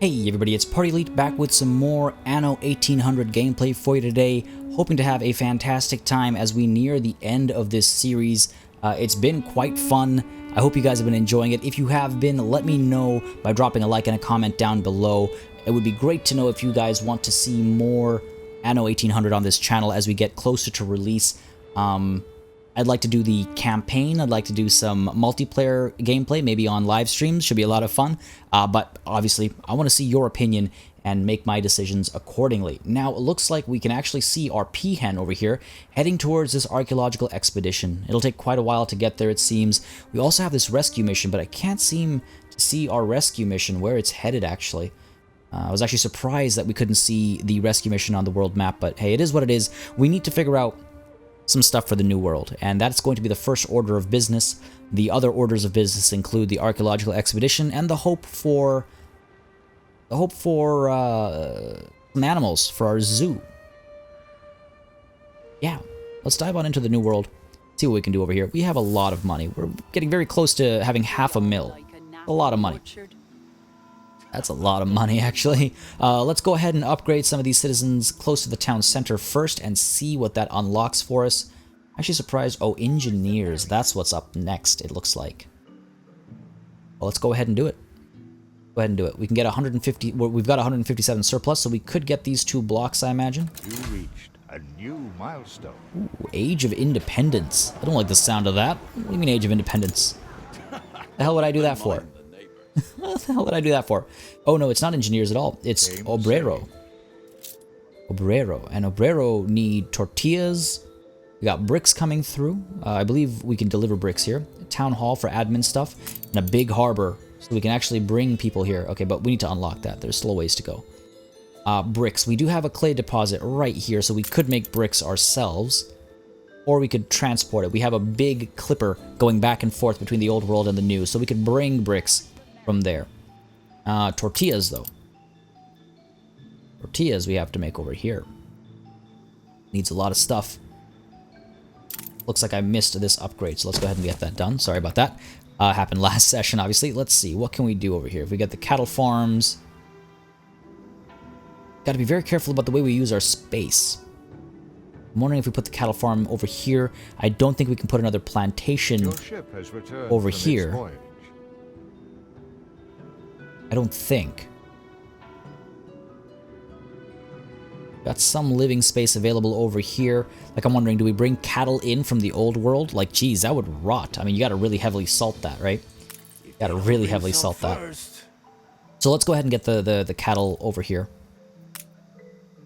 Hey everybody, it's PartyElite back with some more Anno 1800 gameplay for you today. Hoping to have a fantastic time as we near the end of this series. It's been quite fun. I hope you guys have been enjoying it. If you have been, let me know by dropping a like and a comment down below. It would be great to know if you guys want to see more Anno 1800 on this channel as we get closer to release. I'd like to do the campaign. I'd like to do some multiplayer gameplay, maybe on live streams. Should be a lot of fun. But obviously, I want to see your opinion and make my decisions accordingly. Now, it looks like we can actually see our peahen over here heading towards this archaeological expedition. It'll take quite a while to get there, it seems. We also have this rescue mission, but I can't seem to see our rescue mission, where it's headed, actually. I was actually surprised that we couldn't see the rescue mission on the world map, but hey, it is what it is. We need to figure out some stuff for the new world, and that's going to be the first order of business. The other orders of business include the archaeological expedition and the hope for some animals for our zoo. Yeah, let's dive on into the new world, see what we can do over here. We have a lot of money. We're getting very close to having $500,000. A lot of money. That's a lot of money, actually. Let's go ahead and upgrade some of these citizens close to the town center first and see what that unlocks for us. Actually surprised. Oh, engineers. That's what's up next, it looks like. Well, let's go ahead and do it. Go ahead and do it. We can get 150. Well, we've got 157 surplus, so we could get these 2 blocks, I imagine. You reached a new milestone. Ooh, Age of Independence. I don't like the sound of that. What do you mean, Age of Independence? The hell would I do that for? What the hell would I do that for? Oh no, it's not engineers at all. It's obrero. Obrero. And obrero need tortillas. We got bricks coming through. I believe we can deliver bricks here. A town hall for admin stuff. And a big harbor, so we can actually bring people here. Okay, but we need to unlock that. There's still a ways to go. Bricks. We do have a clay deposit right here, so we could make bricks ourselves. Or we could transport it. We have a big clipper going back and forth between the old world and the new, so we could bring bricks from there. Tortillas, though. Tortillas we have to make over here. Needs a lot of stuff. Looks like I missed this upgrade, so let's go ahead and get that done. Sorry about that. Happened last session, obviously. Let's see. What can we do over here? If we get the cattle farms. Got to be very careful about the way we use our space. I'm wondering if we put the cattle farm over here. I don't think we can put another plantation over here. I don't think. Got some living space available over here. Like, I'm wondering, do we bring cattle in from the old world? Like, geez, that would rot. I mean, you gotta really heavily salt that, right? You gotta really heavily salt that. So let's go ahead and get the cattle over here.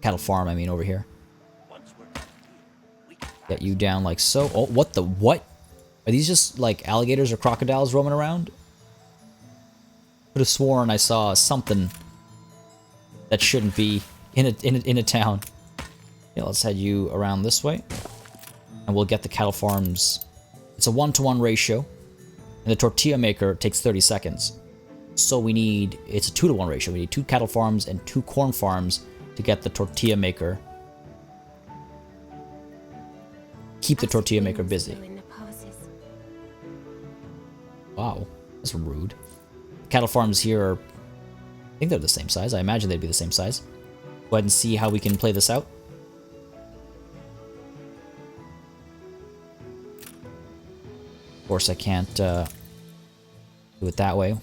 Cattle farm, I mean, over here. Get you down like so. Oh, what the what? Are these just, like, alligators or crocodiles roaming around? Could have sworn I saw something that shouldn't be in a town. Yeah, let's head you around this way, and we'll get the cattle farms. It's a 1-to-1 ratio, and the tortilla maker takes 30 seconds. So we need, it's a 2-to-1 ratio. We need 2 cattle farms and 2 corn farms to get the tortilla maker. Keep the tortilla maker busy. Wow, that's rude. Cattle farms here are, I think they're the same size. I imagine they'd be the same size. Go ahead and see how we can play this out. Of course, I can't do it that way.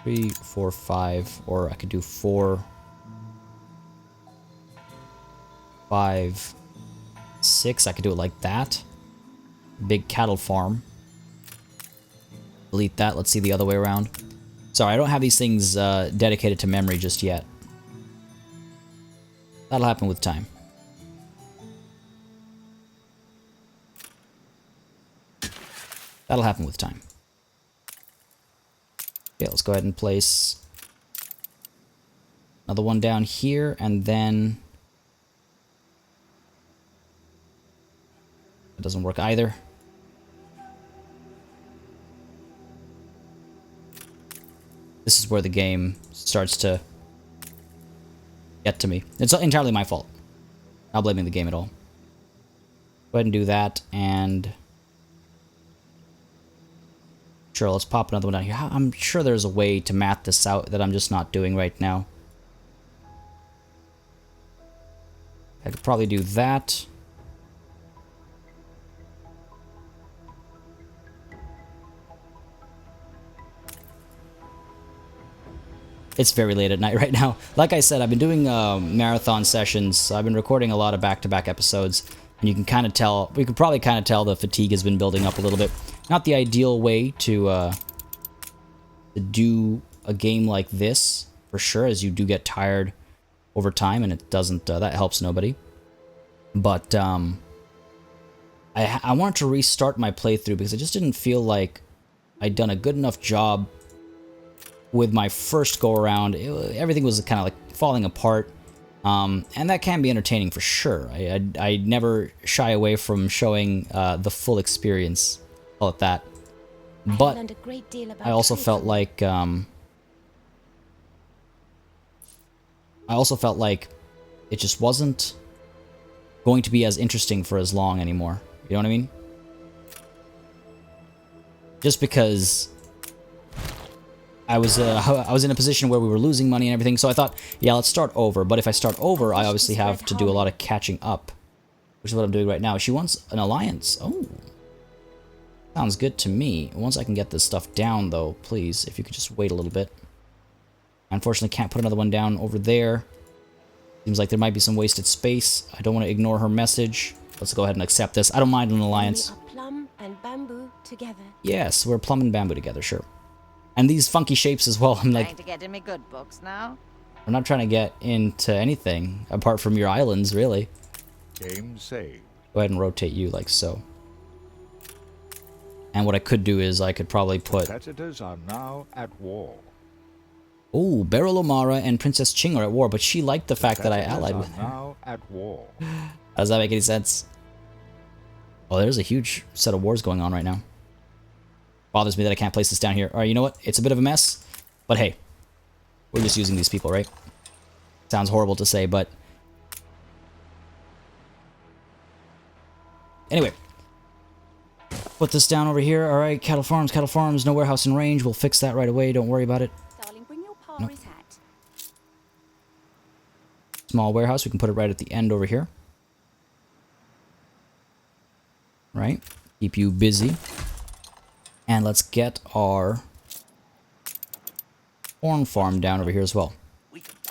Three, 4, 5, or I could do 4, 5, 6. I could do it like that. Big cattle farm. Delete that. Let's see the other way around. Sorry, I don't have these things dedicated to memory just yet. That'll happen with time. That'll happen with time. Okay, let's go ahead and place another one down here, and then it doesn't work either. This is where the game starts to get to me. It's entirely my fault. Not blaming the game at all. Go ahead and do that, and Sure, let's pop another one down here. I'm sure there's a way to math this out that I'm just not doing right now. I could probably do that. It's very late at night right now. Like I said, I've been doing marathon sessions. I've been recording a lot of back-to-back episodes, and you can kind of tell, we can probably kind of tell the fatigue has been building up a little bit. Not the ideal way to do a game like this, for sure, as you do get tired over time, and it doesn't, that helps nobody. But I wanted to restart my playthrough because I just didn't feel like I'd done a good enough job with my first go-around. Everything was kind of like falling apart, and that can be entertaining for sure. I never shy away from showing the full experience, call it that. But I also felt like it just wasn't going to be as interesting for as long anymore. You know what I mean? Just because I was in a position where we were losing money and everything, so I thought, yeah, let's start over. But if I start over, I obviously have to do a lot of catching up, which is what I'm doing right now. She wants an alliance. Oh, sounds good to me. Once I can get this stuff down, though, please, if you could just wait a little bit. I unfortunately can't put another one down over there. Seems like there might be some wasted space. I don't want to ignore her message. Let's go ahead and accept this. I don't mind an alliance. We are plum and bamboo together. Yes, we're plum and bamboo together, sure. And these funky shapes as well. I'm like, trying to get in me good books now. I'm not trying to get into anything apart from your islands, really. Game saved. Go ahead and rotate you like so. And what I could do is I could probably put... Competitors are now at war. Oh, Beryl O'Mara and Princess Ching are at war, but she liked the fact that I allied with her. Now at war. Does that make any sense? Oh, there's a huge set of wars going on right now. Bothers me that I can't place this down here. Alright, you know what? It's a bit of a mess, but hey, we're just using these people, right? Sounds horrible to say, but... Anyway. Put this down over here. Alright, cattle farms, no warehouse in range. We'll fix that right away, don't worry about it. Darling, bring your Paris hat. Small warehouse, we can put it right at the end over here. Right? Keep you busy. And let's get our corn farm down over here as well.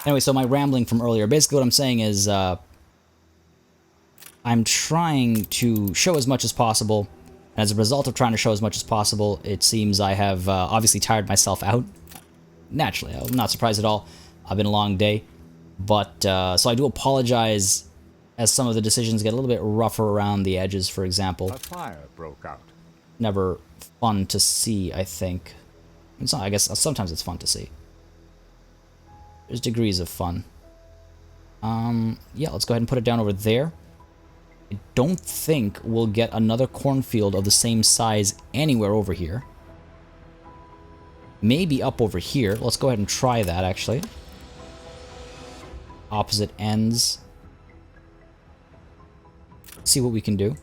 Anyway, so my rambling from earlier, basically what I'm saying is I'm trying to show as much as possible. And as a result of trying to show as much as possible, it seems I have obviously tired myself out. Naturally, I'm not surprised at all. I've been a long day. But, so I do apologize as some of the decisions get a little bit rougher around the edges, for example. A fire broke out. Never fun to see, I think. It's not, I guess sometimes it's fun to see. There's degrees of fun. Yeah, let's go ahead and put it down over there. I don't think we'll get another cornfield of the same size anywhere over here. Maybe up over here. Let's go ahead and try that, actually. Opposite ends. See what we can do.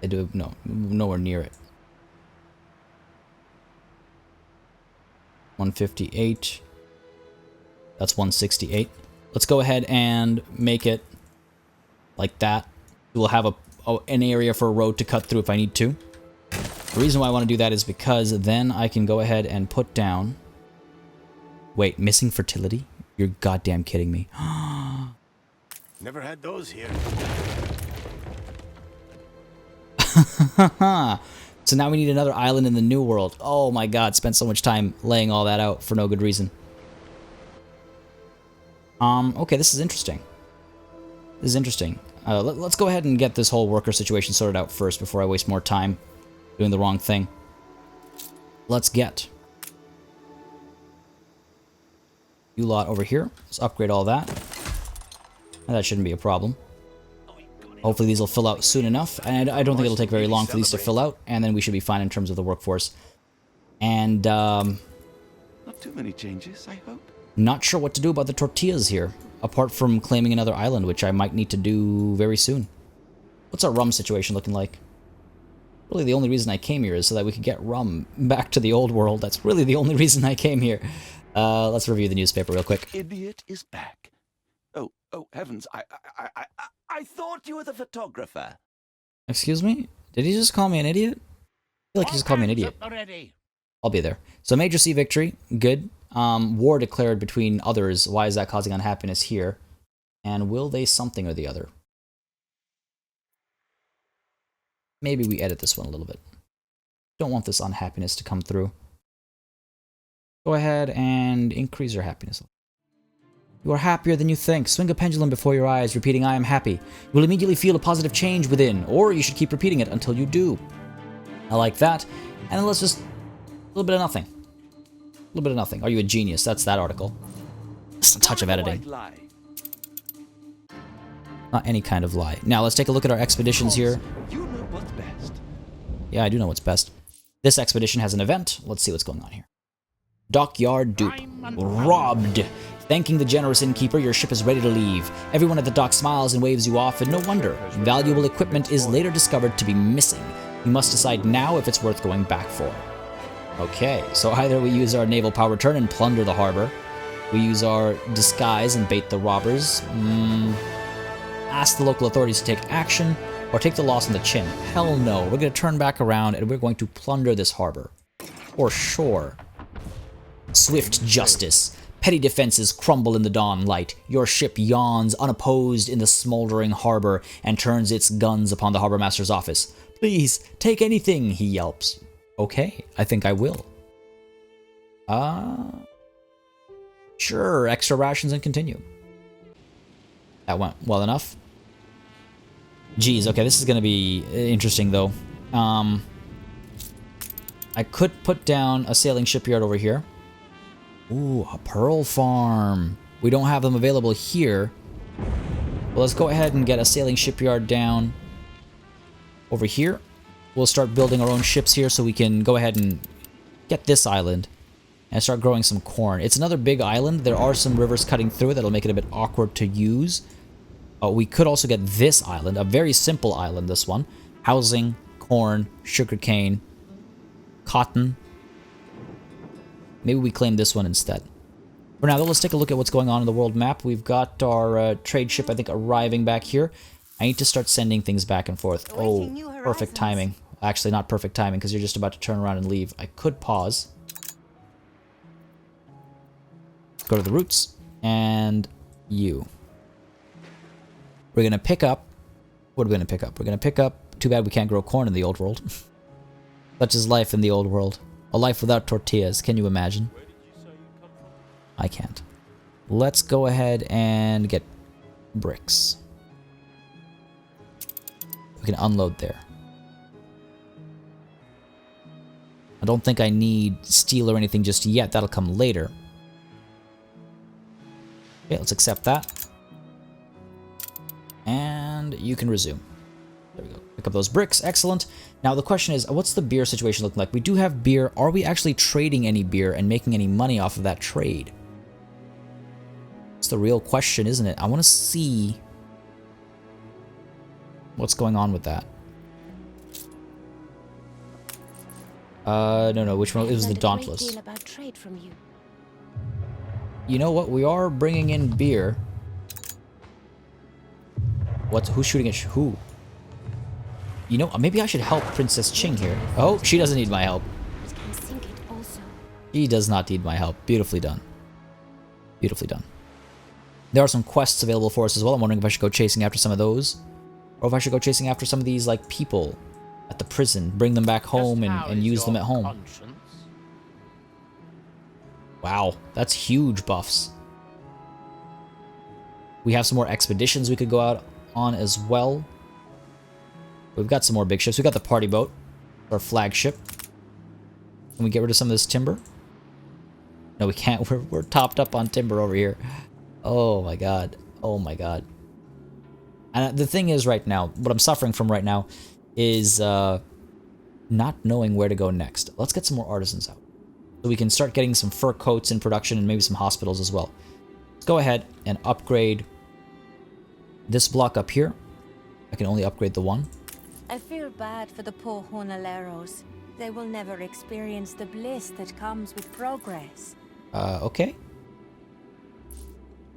I do no, nowhere near it. 158. That's 168. Let's go ahead and make it like that. We'll have an area for a road to cut through if I need to. The reason why I want to do that is because then I can go ahead and put down... Wait, missing fertility? You're goddamn kidding me. Never had those here. So now we need another island in the New World. Oh my god, spent so much time laying all that out for no good reason. Okay, this is interesting. This is interesting. Let's go ahead and get this whole worker situation sorted out first before I waste more time doing the wrong thing. Let's get you lot over here. Let's upgrade all that. And that shouldn't be a problem. Hopefully these will fill out soon enough, and I don't think it'll take very long for these to fill out, and then we should be fine in terms of the workforce. And, Not too many changes, I hope. not sure what to do about the tortillas here, apart from claiming another island, which I might need to do very soon. What's our rum situation looking like? Really, the only reason I came here is so that we could get rum back to the old world. That's really the only reason I came here. Let's review the newspaper real quick. Idiot is back. Oh, heavens! I thought you were the photographer. Excuse me? Did he just call me an idiot? I feel like he just called me an idiot. I'll be there. So Major C victory, good. War declared between others. Why is that causing unhappiness here? And will they something or the other? Maybe we edit this one a little bit. Don't want this unhappiness to come through. Go ahead and increase your happiness. You are happier than you think. Swing a pendulum before your eyes, repeating, I am happy. You will immediately feel a positive change within, or you should keep repeating it until you do. I like that. And then let's just... a little bit of nothing. A little bit of nothing. Are you a genius? That's that article. Just a touch of editing. Not any kind of lie. Now, let's take a look at our expeditions here. You know what's best. Yeah, I do know what's best. This expedition has an event. Let's see what's going on here. Dockyard dupe. Robbed. Thanking the generous innkeeper, your ship is ready to leave. Everyone at the dock smiles and waves you off, and no wonder. Valuable equipment is later discovered to be missing. You must decide now if it's worth going back for. Okay, so either we use our naval power turn and plunder the harbor. We use our disguise and bait the robbers. Ask the local authorities to take action, or take the loss on the chin. Hell no, we're going to turn back around and we're going to plunder this harbor. For sure. Swift justice. Petty defenses crumble in the dawn light. Your ship yawns unopposed in the smoldering harbor and turns its guns upon the harbor master's office. Please, take anything, he yelps. Okay, I think I will. Sure, extra rations and continue. That went well enough. Geez, okay, this is gonna be interesting though. I could put down a sailing shipyard over here. Ooh, a pearl farm. We don't have them available here. Well, let's go ahead and get a sailing shipyard down over here. We'll start building our own ships here so we can go ahead and get this island and start growing some corn. It's another big island. There are some rivers cutting through it that'll make it a bit awkward to use. We could also get this island, a very simple island, this one. Housing, corn, sugarcane, cotton. Maybe we claim this one instead. For now, though, let's take a look at what's going on in the world map. We've got our trade ship, I think, arriving back here. I need to start sending things back and forth. Oh, perfect timing. Actually, not perfect timing, because you're just about to turn around and leave. I could pause. Go to the routes, and you. We're going to pick up... What are we going to pick up? We're going to pick up... Too bad we can't grow corn in the old world. Such is life in the old world. A life without tortillas. Can you imagine? I can't. Let's go ahead and get bricks. We can unload there. I don't think I need steel or anything just yet. That'll come later. Okay, let's accept that. And you can resume. There we go. Pick up those bricks. Excellent. Now the question is, what's the beer situation looking like? We do have beer. Are we actually trading any beer and making any money off of that trade? It's the real question, isn't it? I want to see what's going on with that. No, which one? It was the Dauntless. You know what? We are bringing in beer. Who's shooting at who? You know, maybe I should help Princess Ching here. Oh, she doesn't need my help. She does not need my help. Beautifully done. Beautifully done. There are some quests available for us as well. I'm wondering if I should go chasing after some of those. Or if I should go chasing after some of these, like, people at the prison. Bring them back home and use them at home. Conscience? Wow, that's huge buffs. We have some more expeditions we could go out on as well. We've got some more big ships. We've got the party boat, our flagship. Can we get rid of some of this timber? No, we can't. We're topped up on timber over here. Oh my god. Oh my god. And the thing is right now, what I'm suffering from right now is not knowing where to go next. Let's get some more artisans out. So we can start getting some fur coats in production and maybe some hospitals as well. Let's go ahead and upgrade this block up here. I can only upgrade the one. I feel bad for the poor jornaleros. They will never experience the bliss that comes with progress. Okay.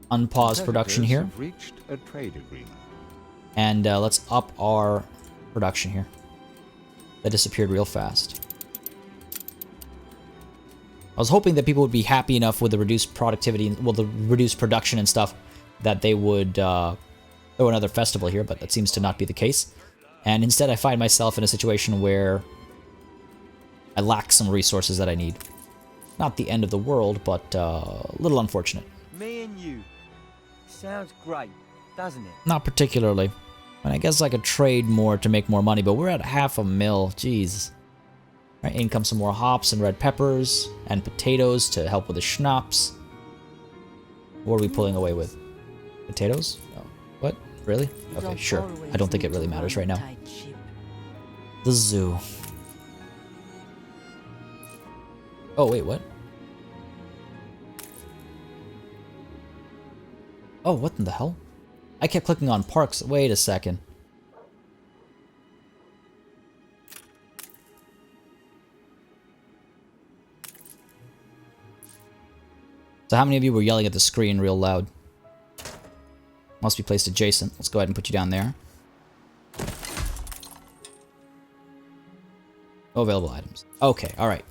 Unpause production Competitors here. have reached a trade agreement. And let's up our production here. That disappeared real fast. I was hoping that people would be happy enough with the reduced productivity, well, the reduced production and stuff, that they would throw another festival here, but that seems to not be the case. And instead I find myself in a situation where I lack some resources that I need. Not the end of the world, but a little unfortunate. Me and you. Sounds great, doesn't it? Not particularly. I guess I could trade more to make more money, but we're at $500,000. Jeez. Alright, in comes some more hops and red peppers and potatoes to help with the schnapps. What are we pulling away with? Potatoes? Oh, what? Really? Okay, sure. I don't think it really matters right now. The zoo. Oh, wait, what? Oh, what in the hell? I kept clicking on parks. Wait a second. So how many of you were yelling at the screen real loud? Must be placed adjacent. Let's go ahead and put you down there. Oh, available items. Okay, alright.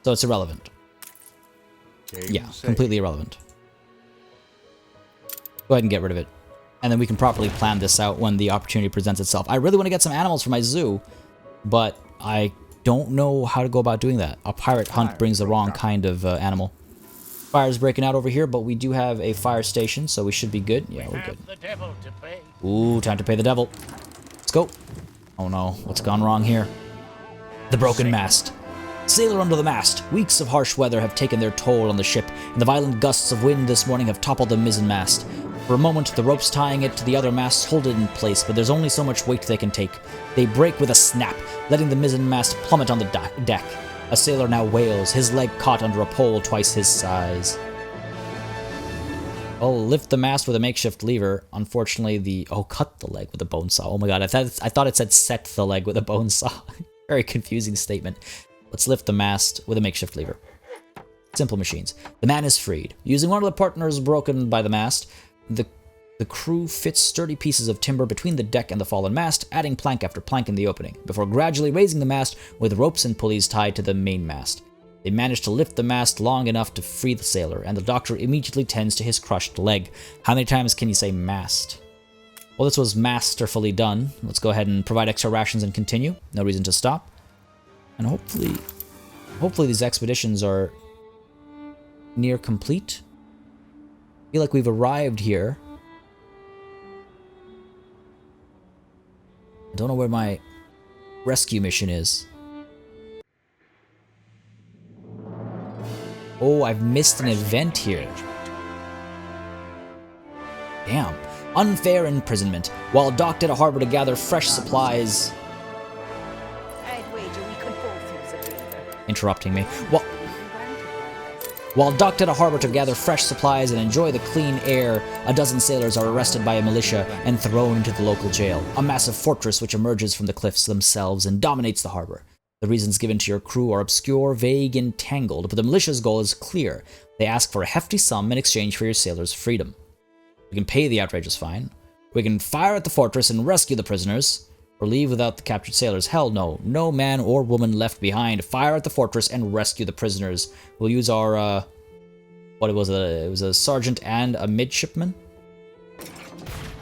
So it's irrelevant. Yeah, completely irrelevant. Go ahead and get rid of it. And then we can properly plan this out when the opportunity presents itself. I really want to get some animals for my zoo, but I don't know how to go about doing that. A pirate hunt brings the wrong kind of animal. Fire's breaking out over here, but we do have a fire station, so we should be good. Yeah, we're good. Ooh, time to pay the devil. Let's go. Oh no, what's gone wrong here? The broken mast. Sailor under the mast. Weeks of harsh weather have taken their toll on the ship, and the violent gusts of wind this morning have toppled the mizzen mast. For a moment, the ropes tying it to the other masts hold it in place, but there's only so much weight they can take. They break with a snap, letting the mizzen mast plummet on the deck. A sailor now wails, his leg caught under a pole twice his size. Oh, lift the mast with a makeshift lever. Unfortunately, oh, cut the leg with a bone saw. Oh my god, I thought it said set the leg with a bone saw. Very confusing statement. Let's lift the mast with a makeshift lever. Simple machines. The man is freed. Using one of the partners broken by the mast, the crew fits sturdy pieces of timber between the deck and the fallen mast, adding plank after plank in the opening, before gradually raising the mast with ropes and pulleys tied to the main mast. They manage to lift the mast long enough to free the sailor, and the doctor immediately tends to his crushed leg. How many times can you say mast? Well, this was masterfully done. Let's go ahead and provide extra rations and continue. No reason to stop. And hopefully these expeditions are near complete. I feel like we've arrived here. I don't know where my rescue mission is. Oh, I've missed an event here. Damn. Unfair imprisonment. While docked at a harbor to gather fresh supplies... I'd wager we could both use a breather. Interrupting me. While docked at a harbor to gather fresh supplies and enjoy the clean air, a dozen sailors are arrested by a militia and thrown into the local jail, a massive fortress which emerges from the cliffs themselves and dominates the harbor. The reasons given to your crew are obscure, vague, and tangled, but the militia's goal is clear. They ask for a hefty sum in exchange for your sailors' freedom. We can pay the outrageous fine. We can fire at the fortress and rescue the prisoners, or leave without the captured sailors. Hell no. No man or woman left behind. Fire at the fortress and rescue the prisoners. We'll use our, what it was a sergeant and a midshipman?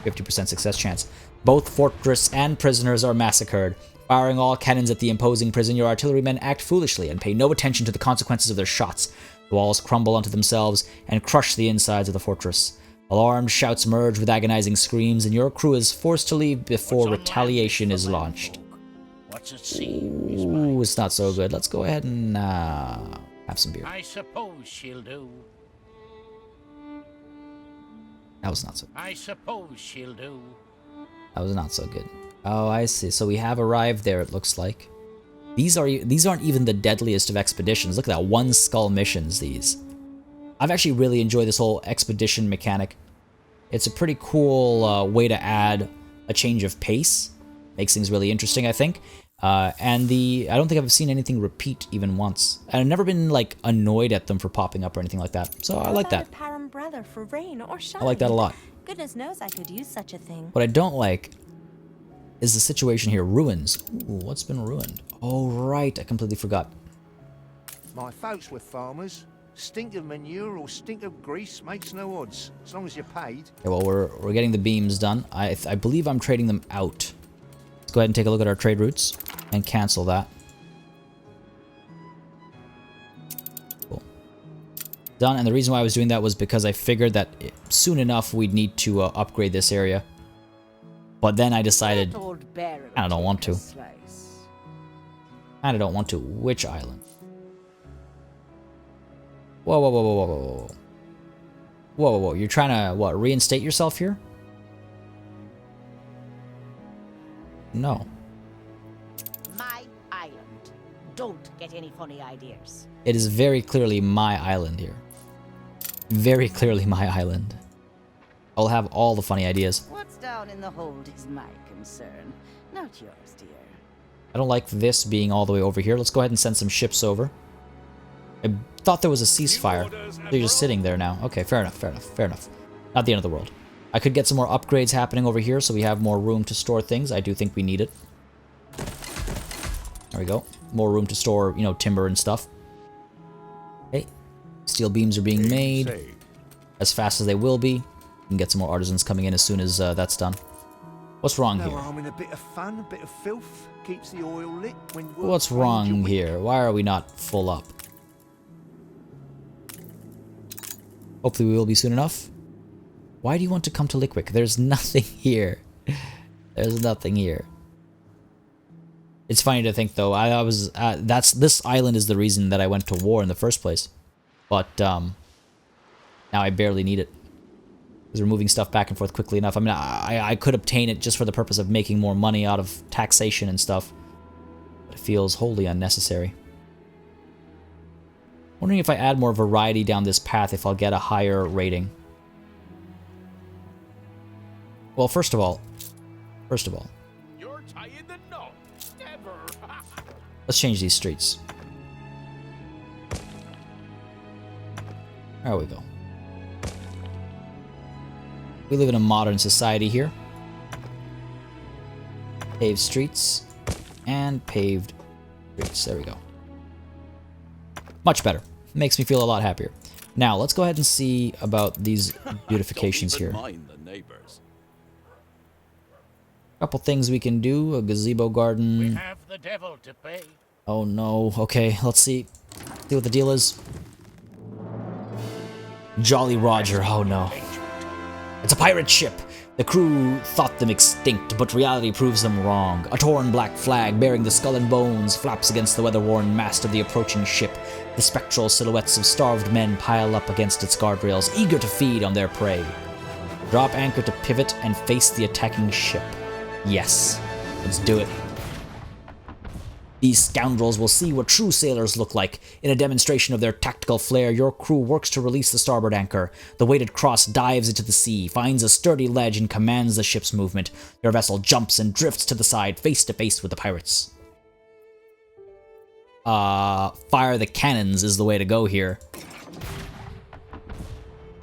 50% success chance. Both fortress and prisoners are massacred. Firing all cannons at the imposing prison, your artillerymen act foolishly and pay no attention to the consequences of their shots. The walls crumble onto themselves and crush the insides of the fortress. Alarmed shouts merge with agonizing screams, and your crew is forced to leave before retaliation is launched. Ooh, it's not so good. Let's go ahead and have some beer. I suppose she'll do. That was not so good. I suppose she'll do. That was not so good. Oh, I see. So we have arrived there, it looks like. These aren't even the deadliest of expeditions. Look at that, one skull missions, these. I've actually really enjoyed this whole expedition mechanic. It's a pretty cool way to add a change of pace Makes things really interesting, I think. And I don't think I've seen anything repeat even once. And I've never been, like, annoyed at them for popping up or anything like that. So I like that. A power umbrella for rain or shine. I like that a lot. Goodness knows I could use such a thing. What I don't like is the situation here. Ruins. Ooh, what's been ruined? Oh, right. I completely forgot. My folks were farmers. Stink of manure or stink of grease makes no odds, as long as you're paid. Okay, well, we're getting the beams done. I believe I'm trading them out. Let's go ahead and take a look at our trade routes and cancel that. Cool. Done, and the reason why I was doing that was because I figured that soon enough we'd need to upgrade this area. But then I decided I don't want to. I don't want to. Which island? Whoa, whoa, whoa, whoa, whoa, whoa, whoa. Whoa, whoa, whoa. You're trying to, what, reinstate yourself here? No. My island. Don't get any funny ideas. It is very clearly my island here. Very clearly my island. I'll have all the funny ideas. What's down in the hold is my concern, not yours, dear. I don't like this being all the way over here. Let's go ahead and send some ships over. I thought there was a ceasefire. They're just sitting there now. Okay, fair enough, fair enough, fair enough. Not the end of the world. I could get some more upgrades happening over here so we have more room to store things. I do think we need it. There we go. More room to store, you know, timber and stuff. Okay. Steel beams are being made as fast as they will be. We can get some more artisans coming in as soon as that's done. What's wrong here? No harm in a bit of fun, a bit of filth. Keeps the oil lit when What's wrong here? Why are we not full up? Hopefully we will be soon enough. Why do you want to come to Lickwick? There's nothing here. There's nothing here. It's funny to think though. This island is the reason that I went to war in the first place. But now I barely need it. Because we're moving stuff back and forth quickly enough. I mean, I could obtain it just for the purpose of making more money out of taxation and stuff. But it feels wholly unnecessary. Wondering if I add more variety down this path if I'll get a higher rating. Well, first of all, You're tying the knot. Never. let's change these streets. There we go. We live in a modern society here. Paved streets and paved streets. There we go. Much better. Makes me feel a lot happier. Now, let's go ahead and see about these beautifications here. Couple things we can do. A gazebo garden. We have the devil to pay. Oh no. Okay, let's see. See what the deal is. Jolly Roger. Oh no. It's a pirate ship. The crew thought them extinct, but reality proves them wrong. A torn black flag bearing the skull and bones flaps against the weather-worn mast of the approaching ship. The spectral silhouettes of starved men pile up against its guardrails, eager to feed on their prey. Drop anchor to pivot and face the attacking ship. Yes, let's do it. These scoundrels will see what true sailors look like. In a demonstration of their tactical flair, your crew works to release the starboard anchor. The weighted cross dives into the sea, finds a sturdy ledge, and commands the ship's movement. Your vessel jumps and drifts to the side, face to face with the pirates. Fire the cannons is the way to go here.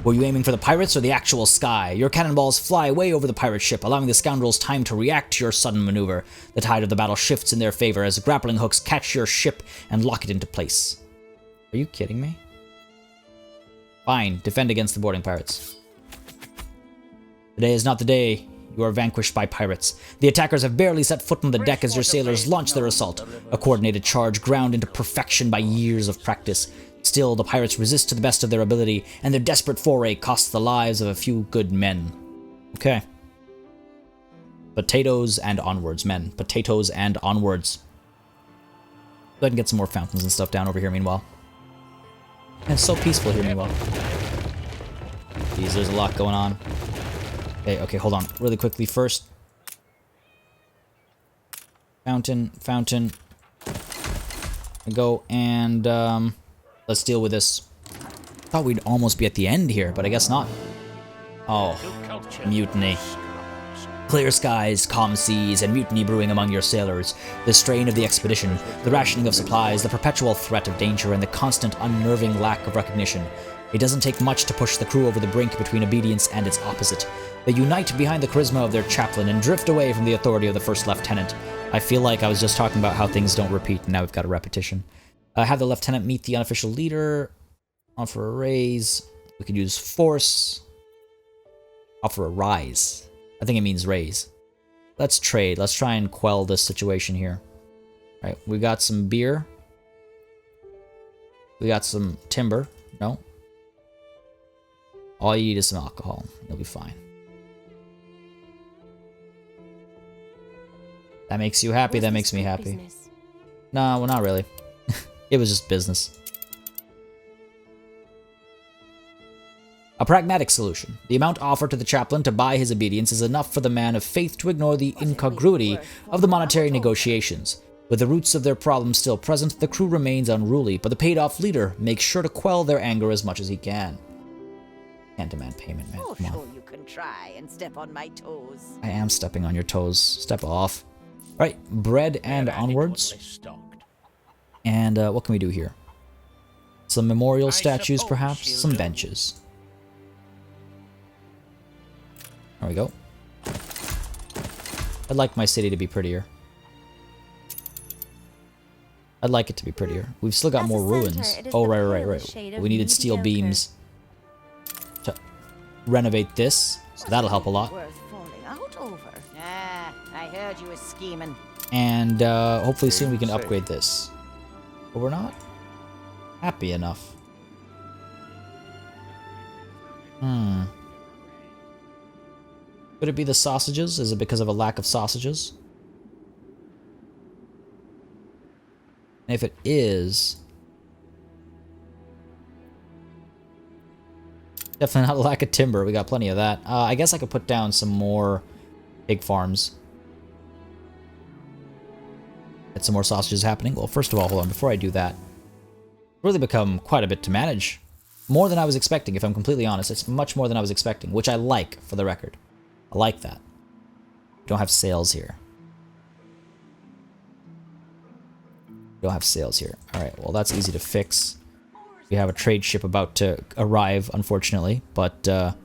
Were you aiming for the pirates or the actual sky? Your cannonballs fly way over the pirate ship, allowing the scoundrels time to react to your sudden maneuver. The tide of the battle shifts in their favor as grappling hooks catch your ship and lock it into place. Are you kidding me? Fine, defend against the boarding pirates. Today is not the day you are vanquished by pirates. The attackers have barely set foot on the deck as your sailors launch their assault. A coordinated charge ground into perfection by years of practice. Still, the pirates resist to the best of their ability, and their desperate foray costs the lives of a few good men. Okay. Potatoes and onwards, men. Potatoes and onwards. Go ahead and get some more fountains and stuff down over here, meanwhile. And it's so peaceful here, meanwhile. Jeez, there's a lot going on. Okay, hold on. Really quickly first. Fountain. Go and, let's deal with this. Thought we'd almost be at the end here, but I guess not. Oh, mutiny. Clear skies, calm seas, and mutiny brewing among your sailors. The strain of the expedition, the rationing of supplies, the perpetual threat of danger, and the constant unnerving lack of recognition. It doesn't take much to push the crew over the brink between obedience and its opposite. They unite behind the charisma of their chaplain and drift away from the authority of the first lieutenant. I feel like I was just talking about how things don't repeat, and now we've got a repetition. Have the lieutenant meet the unofficial leader. Offer a raise. We could use force. Offer a rise. I think it means raise. Let's trade. Let's try and quell this situation here. All right, we got some beer. We got some timber. No. All you need is some alcohol. You'll be fine. That makes you happy. That makes me happy. No, well, not really. It was just business. A pragmatic solution. The amount offered to the chaplain to buy his obedience is enough for the man of faith to ignore the incongruity of the monetary negotiations. With the roots of their problems still present, the crew remains unruly, but the paid-off leader makes sure to quell their anger as much as he can. Can't demand payment, man. Oh, Come on. sure you can try and step on my toes. I am stepping on your toes. Step off. Alright, bread and onwards. And what can we do here? Some memorial statues, perhaps? Some benches. There we go. I'd like my city to be prettier. I'd like it to be prettier. We've still got more ruins. Oh, right. We needed steel beams to renovate this, so that'll help a lot. Worth falling out over. Ah, I heard you were scheming. And hopefully soon we can upgrade this. But we're not happy enough. Could it be the sausages? Is it because of a lack of sausages? And if it is... definitely not a lack of timber. We got plenty of that. I guess I could put down some more pig farms. Get some more sausages happening. Well, first of all, hold on. Before I do that, it's really become quite a bit to manage. More than I was expecting, if I'm completely honest. It's much more than I was expecting, which I like, for the record. I like that. Don't have sales here. Don't have sales here. Alright, well that's easy to fix. We have a trade ship about to arrive, unfortunately. But the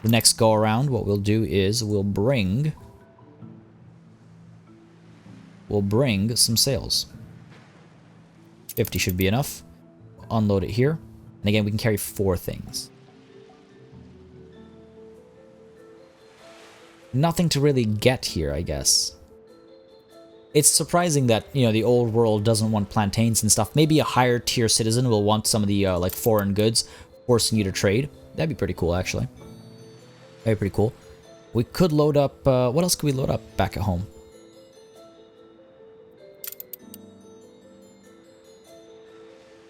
next go around, what we'll do is we'll bring some sales. 50 should be enough. We'll unload it here. And again, we can carry 4 things. Nothing to really get here, I guess. It's surprising that, you know, the old world doesn't want plantains and stuff. Maybe a higher tier citizen will want some of the, like, foreign goods, forcing you to trade. That'd be pretty cool, actually. That'd be pretty cool. We could load up, what else could we load up back at home?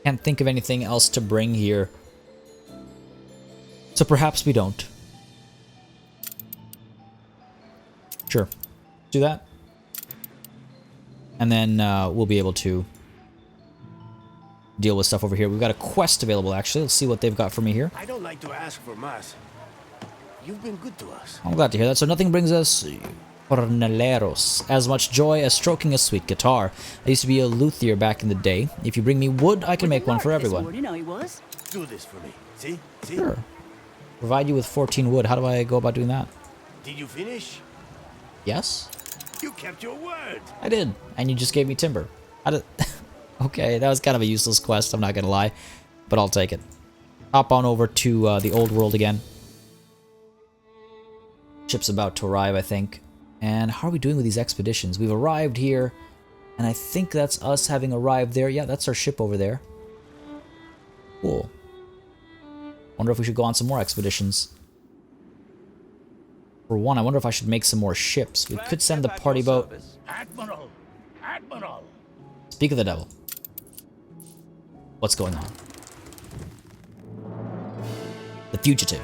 Can't think of anything else to bring here. So perhaps we don't. Sure. Do that. And then we'll be able to deal with stuff over here. We've got a quest available, actually. Let's see what they've got for me here. I don't like to ask for much. You've been good to us. I'm glad to hear that. So nothing brings us jornaleros as much joy as stroking a sweet guitar. I used to be a luthier back in the day. If you bring me wood, I can make one for everyone. Do this for me. See? Sure. Provide you with 14 wood. How do I go about doing that? Did you finish? Yes? You kept your word. I did. And you just gave me timber. Okay, that was kind of a useless quest, I'm not gonna lie. But I'll take it. Hop on over to the old world again. Ship's about to arrive, I think. And how are we doing with these expeditions? We've arrived here, and I think that's us having arrived there. Yeah, that's our ship over there. Cool. Wonder if we should go on some more expeditions. For one, I wonder if I should make some more ships. We could send the party boat. Admiral! Admiral! Speak of the devil. What's going on? The fugitive.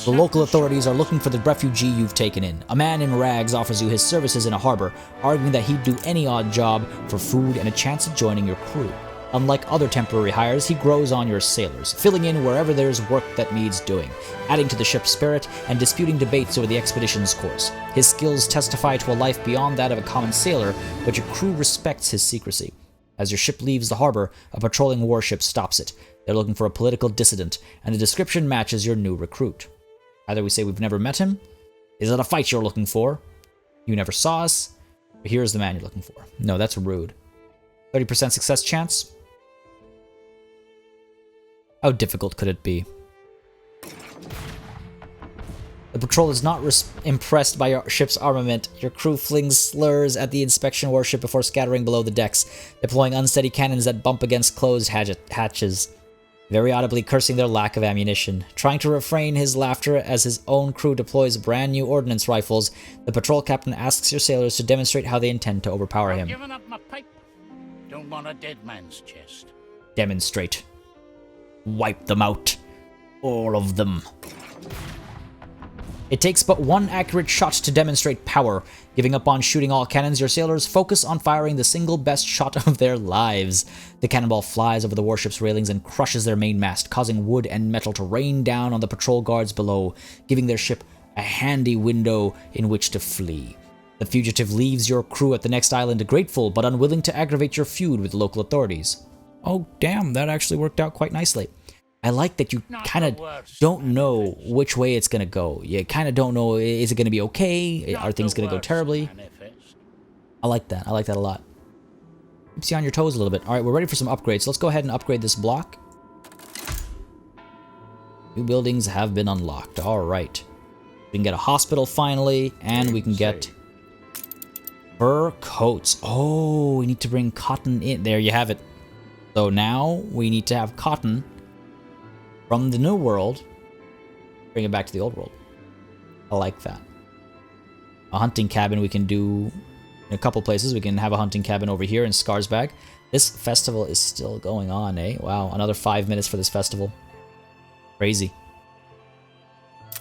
The local authorities are looking for the refugee you've taken in. A man in rags offers you his services in a harbor, arguing that he'd do any odd job for food and a chance of joining your crew. Unlike other temporary hires, he grows on your sailors, filling in wherever there's work that needs doing, adding to the ship's spirit and disputing debates over the expedition's course. His skills testify to a life beyond that of a common sailor, but your crew respects his secrecy. As your ship leaves the harbor, a patrolling warship stops it. They're looking for a political dissident, and the description matches your new recruit. Either we say we've never met him, is it a fight you're looking for? You never saw us, or here's the man you're looking for. No, that's rude. 30% success chance? How difficult could it be? The patrol is not impressed by your ship's armament. Your crew flings slurs at the inspection warship before scattering below the decks, deploying unsteady cannons that bump against closed hatches, very audibly cursing their lack of ammunition. Trying to refrain his laughter as his own crew deploys brand new ordnance rifles, the patrol captain asks your sailors to demonstrate how they intend to overpower him. Giving up my pipe. Don't want a dead man's chest. Demonstrate. Wipe them out. All of them. It takes but one accurate shot to demonstrate power. Giving up on shooting all cannons, your sailors focus on firing the single best shot of their lives. The cannonball flies over the warship's railings and crushes their mainmast, causing wood and metal to rain down on the patrol guards below, giving their ship a handy window in which to flee. The fugitive leaves your crew at the next island grateful, but unwilling to aggravate your feud with local authorities. Oh, damn, that actually worked out quite nicely. I like that you kind of don't know which way it's going to go. You kind of don't know, is it going to be okay? Are things going to go terribly? I like that. I like that a lot. Keeps you on your toes a little bit. All right, we're ready for some upgrades. Let's go ahead and upgrade this block. New buildings have been unlocked. All right. We can get a hospital finally, and we can get fur coats. Oh, we need to bring cotton in. There you have it. So now we need to have cotton from the new world, bring it back to the old world. I like that. A hunting cabin we can do in a couple places. We can have a hunting cabin over here in Skarsbag. This festival is still going on, eh? Wow, another 5 minutes for this festival. Crazy.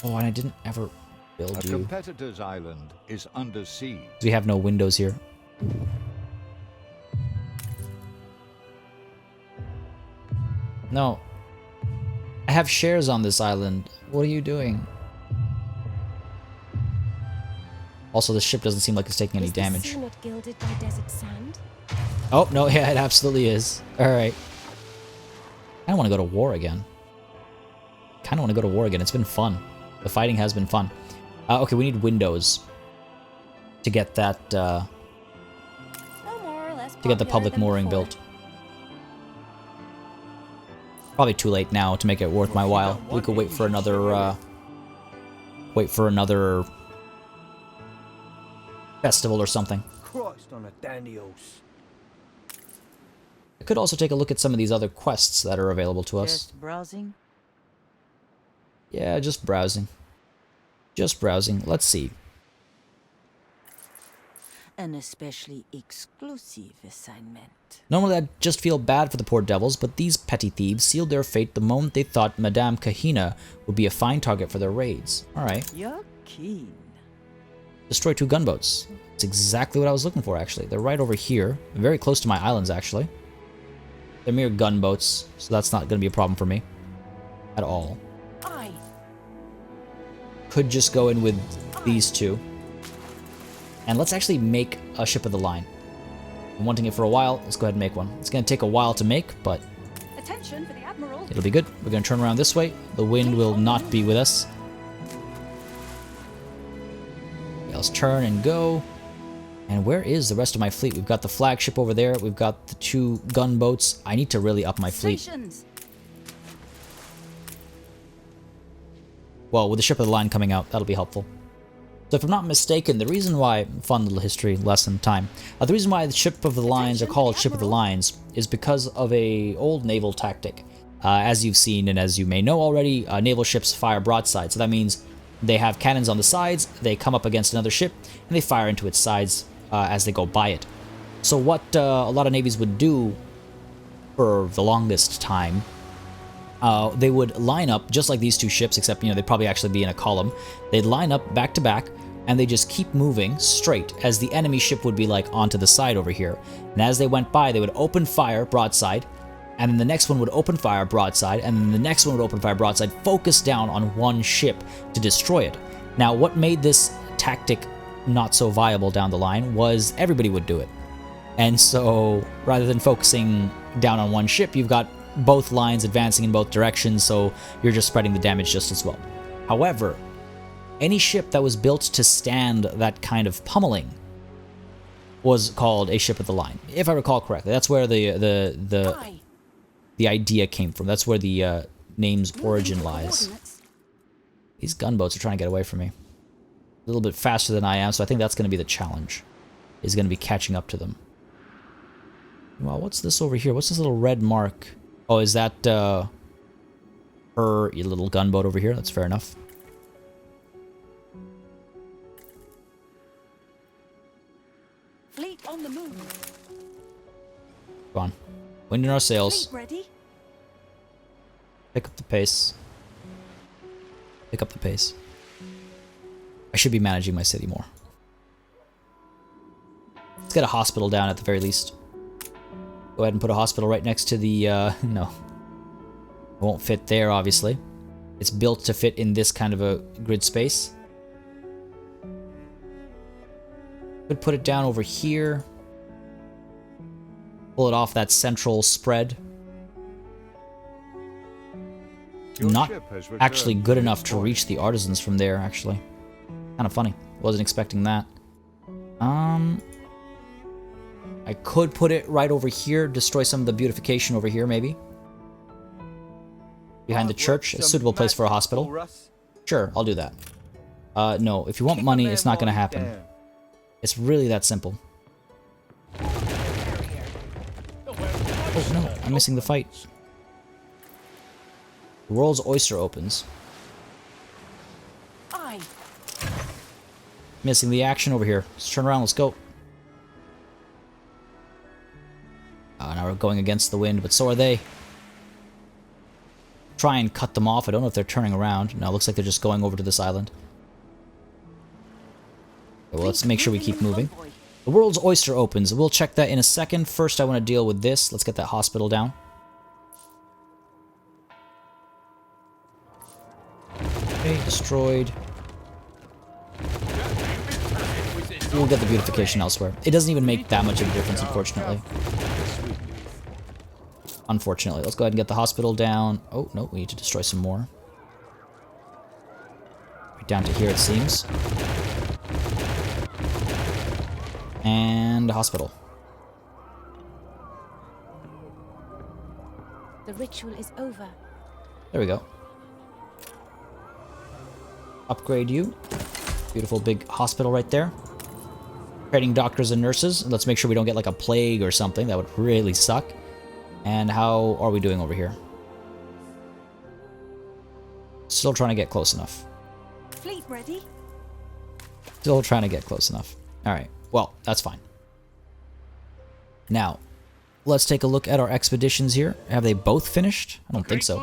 Oh, and I didn't ever build you. A competitor's island is under siege. We have no windows here. No. I have shares on this island. What are you doing? Also, the ship doesn't seem like it's taking any damage. Is the sea not gilded by desert sand? Oh, no, yeah, it absolutely is. Alright. I don't want to go to war again. Kind of want to go to war again. It's been fun. The fighting has been fun. Okay, we need windows to get that, to get the public mooring built. Probably too late now to make it worth my while. We could wait for another, festival or something. Christ on a dandios. I could also take a look at some of these other quests that are available to us. Just browsing? Yeah, just browsing. Just browsing. Let's see. An especially exclusive assignment. Normally I'd just feel bad for the poor devils, but these petty thieves sealed their fate the moment they thought Madame Kahina would be a fine target for their raids. Alright. You're keen. Destroy 2 gunboats. That's exactly what I was looking for, actually. They're right over here. Very close to my islands, actually. They're mere gunboats, so that's not going to be a problem for me. At all. Aye. Could just go in with these 2. And let's actually make a ship of the line. I'm wanting it for a while. Let's go ahead and make one. It's going to take a while to make, but Attention for the Admiral. it'll be good. We're going to turn around this way. The wind will not be with us. Okay, let's turn and go. And where is the rest of my fleet? We've got the flagship over there. We've got the 2 gunboats. I need to really up my fleet. Stations. Well, with the ship of the line coming out, that'll be helpful. So if I'm not mistaken, the reason why, fun little history lesson time, the reason why the ship of the lines are called ship of the lines is because of a old naval tactic. As you've seen and as you may know already, naval ships fire broadside. So that means they have cannons on the sides, they come up against another ship, and they fire into its sides as they go by it. So what a lot of navies would do for the longest time, they would line up just like these 2 ships, except, they'd probably actually be in a column. They'd line up back to back, and they just keep moving straight as the enemy ship would be like onto the side over here. And as they went by, they would open fire broadside, and then the next one would open fire broadside, and then the next one would open fire broadside, focus down on one ship to destroy it. Now, what made this tactic not so viable down the line was everybody would do it. And so, rather than focusing down on one ship, you've got both lines advancing in both directions, so you're just spreading the damage just as well. However, any ship that was built to stand that kind of pummeling was called a ship of the line, if I recall correctly. That's where the idea came from. That's where the name's origin lies. These gunboats are trying to get away from me. A little bit faster than I am, so I think that's going to be the challenge, is going to be catching up to them. Well, what's this over here? What's this little red mark? Oh, is that her little gunboat over here? That's fair enough. Fleet on the move. Go on. Wind in our sails. Fleet ready? Pick up the pace. Pick up the pace. I should be managing my city more. Let's get a hospital down at the very least. Go ahead and put a hospital right next to the, no. It won't fit there, obviously. It's built to fit in this kind of a grid space. Could put it down over here. Pull it off that central spread. Not actually good enough to reach the artisans from there, actually. Kind of funny. Wasn't expecting that. I could put it right over here, destroy some of the beautification over here, maybe. Behind the church, a suitable place for a hospital. Sure, I'll do that. No, if you want money, it's not going to happen. It's really that simple. Oh no, I'm missing the fight. The world's oyster opens. Missing the action over here. Let's turn around, let's go. Now we're going against the wind, but so are they. Try and cut them off. I don't know if they're turning around. No, it looks like they're just going over to this island. Okay, well, let's make sure we keep moving. The world's oyster opens. We'll check that in a second. First, I want to deal with this. Let's get that hospital down. Okay, destroyed. We'll get the beautification elsewhere. It doesn't even make that much of a difference, unfortunately. Unfortunately. Let's go ahead and get the hospital down. Oh, no, we need to destroy some more. Right down to here, it seems. And a hospital. The ritual is over. There we go. Upgrade you. Beautiful big hospital right there. Training doctors and nurses. Let's make sure we don't get like a plague or something. That would really suck. And how are we doing over here? Still trying to get close enough. Fleet ready? Still trying to get close enough. Alright, well, that's fine. Now, let's take a look at our expeditions here. Have they both finished? I don't think so.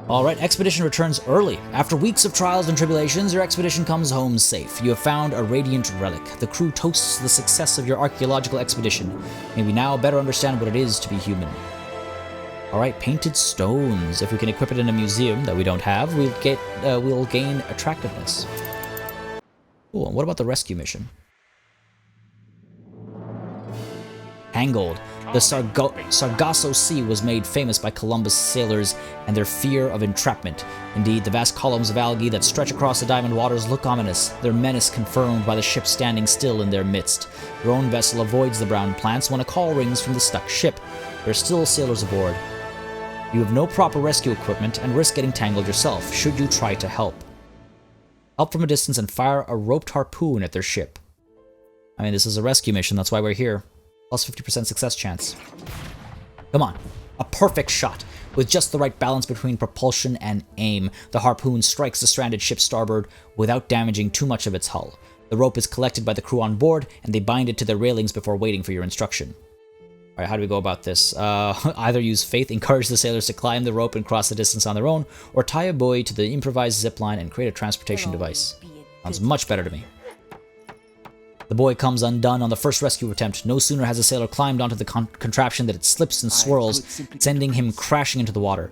Alright, expedition returns early. After weeks of trials and tribulations, your expedition comes home safe. You have found a radiant relic. The crew toasts the success of your archaeological expedition. May we now better understand what it is to be human. Alright, painted stones. If we can equip it in a museum that we don't have, we'll gain attractiveness. Cool, and what about the rescue mission? Tangled. The Sargasso Sea was made famous by Columbus sailors and their fear of entrapment. Indeed, the vast columns of algae that stretch across the diamond waters look ominous, their menace confirmed by the ship standing still in their midst. Your own vessel avoids the brown plants when a call rings from the stuck ship. There are still sailors aboard. You have no proper rescue equipment and risk getting tangled yourself, should you try to help. Help from a distance and fire a roped harpoon at their ship. I mean, this is a rescue mission, that's why we're here. Plus 50% success chance. Come on. A perfect shot. With just the right balance between propulsion and aim, the harpoon strikes the stranded ship's starboard without damaging too much of its hull. The rope is collected by the crew on board, and they bind it to their railings before waiting for your instruction. Alright, how do we go about this? Either use faith, encourage the sailors to climb the rope and cross the distance on their own, or tie a buoy to the improvised zipline and create a transportation device. Sounds much better to me. The boy comes undone on the first rescue attempt. No sooner has the sailor climbed onto the contraption that it slips and swirls, sending him crashing into the water.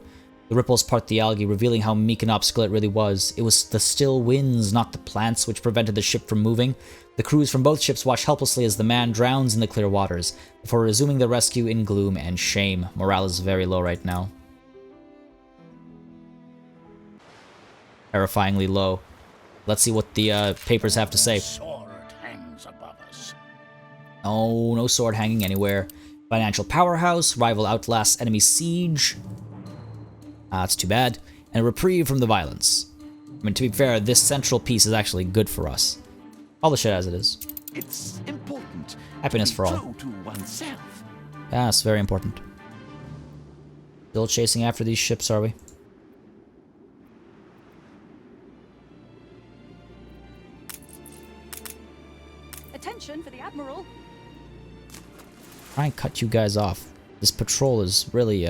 The ripples part the algae, revealing how meek and obscure it really was. It was the still winds, not the plants, which prevented the ship from moving. The crews from both ships watch helplessly as the man drowns in the clear waters, before resuming the rescue in gloom and shame. Morale is very low right now. Terrifyingly low. Let's see what the papers have to say. Sword hangs above us. Oh, no sword hanging anywhere. Financial powerhouse, rival outlasts enemy siege. That's too bad. And a reprieve from the violence. I mean, to be fair, this central piece is actually good for us. Publish it as it is. It's important. Happiness to be for all. true to oneself. Yes, very important. Still chasing after these ships, are we? Attention for the Admiral. Try and cut you guys off. This patrol is really,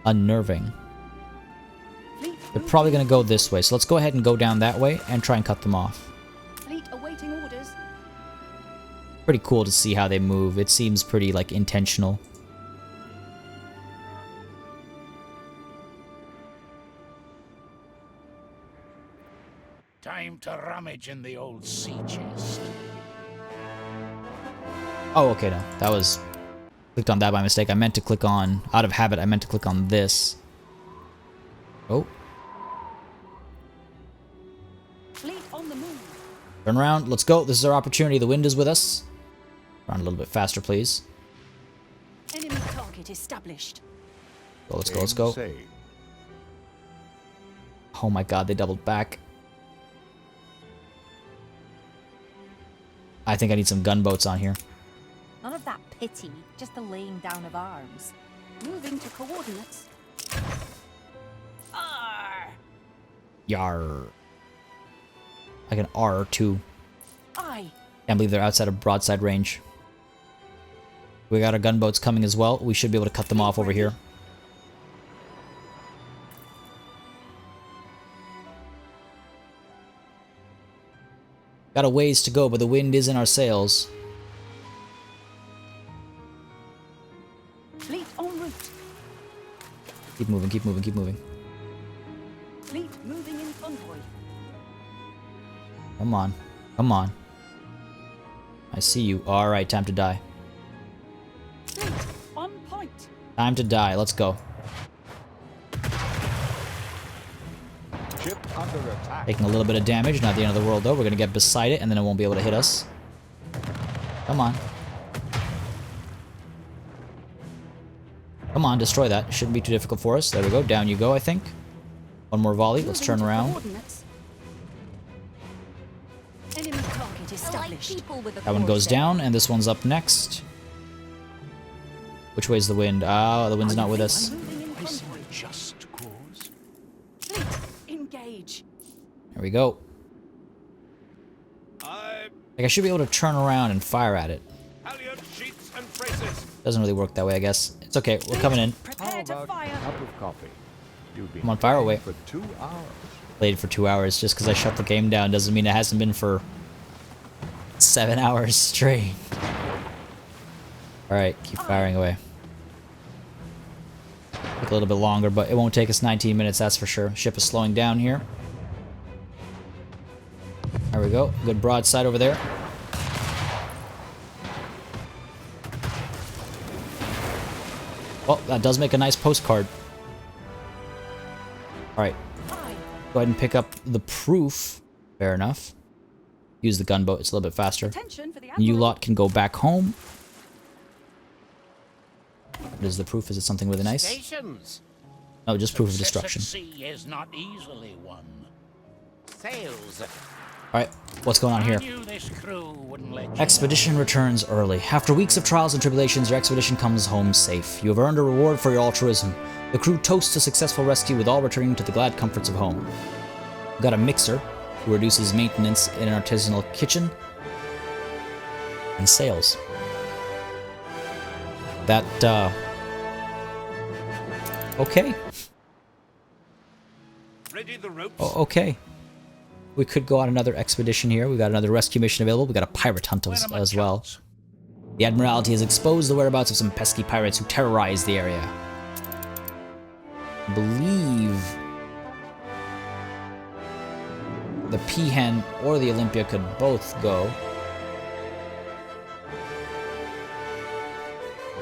unnerving. They're probably gonna go this way, so let's go ahead and go down that way and try and cut them off. Fleet awaiting orders. Pretty cool to see how they move. It seems pretty, like, intentional. Time to rummage in the old sea chest. Oh, okay, no. That was... Clicked on that by mistake. I meant to click on... Out of habit, I meant to click on this. Oh. Fleet on the move. Turn around. Let's go. This is our opportunity. The wind is with us. Run a little bit faster, please. Enemy target established. Go, let's go, let's go. Oh my god, they doubled back. I think I need some gunboats on here. None of that pity, just the laying down of arms. Moving to coordinates. Arr! Yar. Like an R, too. Aye. Can't believe they're outside of broadside range. We got our gunboats coming as well. We should be able to cut them off over here. Got a ways to go, but the wind is in our sails. Fleet en route. Keep moving, keep moving, keep moving. Fleet moving in convoy. Come on. Come on. I see you. Alright, time to die. Fleet on point. Time to die. Let's go. Ship under attack. Taking a little bit of damage. Not the end of the world, though. We're going to get beside it, and then it won't be able to hit us. Come on. Come on, destroy that. Shouldn't be too difficult for us. There we go. Down you go, I think. One more volley. Let's turn around. Enemy target established. That one goes down, and this one's up next. Which way's the wind? Ah, the wind's not with us. Just cause. Fleet engage. There we go. Like, I should be able to turn around and fire at it. Sheets and braces. Doesn't really work that way, I guess. It's okay. We're coming in. Prepare to How about fire. a cup of coffee? You've been Come on, fire away. for 2 hours. Played for 2 hours. Just because I shut the game down doesn't mean it hasn't been for 7 hours straight. Alright, keep firing away. Take a little bit longer, but it won't take us 19 minutes, that's for sure. Ship is slowing down here. There we go. Good broadside over there. Well, that does make a nice postcard. Alright. Go ahead and pick up the proof. Fair enough. Use the gunboat, it's a little bit faster. Attention for the And you Admiral. lot can go back home. What is the proof? Is it something really nice? Stations. No, just proof of Success destruction. at sea is not easily won. Sails. Alright, what's going on here? I knew this crew wouldn't let you Expedition returns early. After weeks of trials and tribulations, your expedition comes home safe. You have earned a reward for your altruism. The crew toasts a successful rescue with all returning to the glad comforts of home. We've got a mixer who reduces maintenance in an artisanal kitchen. And sails. That, okay. Ready the ropes. Okay. We could go on another expedition here. We got another rescue mission available. We got a pirate hunt as well. The Admiralty has exposed the whereabouts of some pesky pirates who terrorize the area. I believe the Peahen or the Olympia could both go.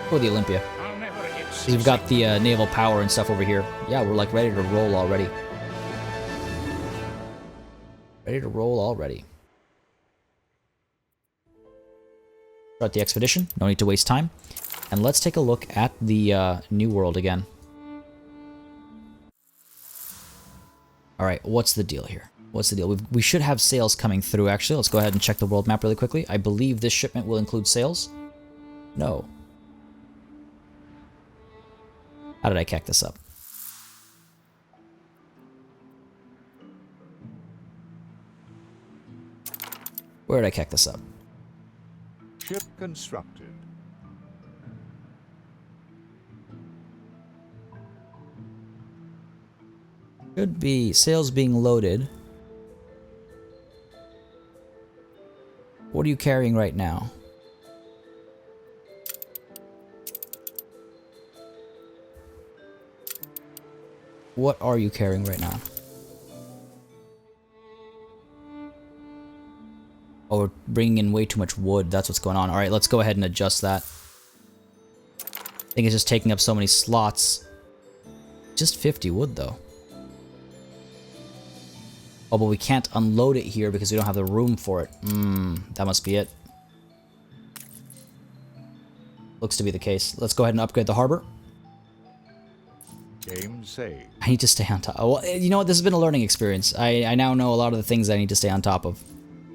Or the Olympia. Because we've got the naval power and stuff over here. Yeah, we're like ready to roll already. Ready to roll already. Start the expedition. No need to waste time. And let's take a look at the New World again. Alright, what's the deal here? What's the deal? We should have sales coming through, actually. Let's go ahead and check the world map really quickly. I believe this shipment will include sales. No. How did I cack this up? Where did I cack this up? Ship constructed. Should be sales being loaded. What are you carrying right now? What are you carrying right now? Oh, we're bringing in way too much wood. That's what's going on. Alright, let's go ahead and adjust that. I think it's just taking up so many slots. Just 50 wood, though. Oh, but we can't unload it here because we don't have the room for it. That must be it. Looks to be the case. Let's go ahead and upgrade the harbor. Game saved. I need to stay on top. Well, you know what? This has been a learning experience. I now know a lot of the things I need to stay on top of.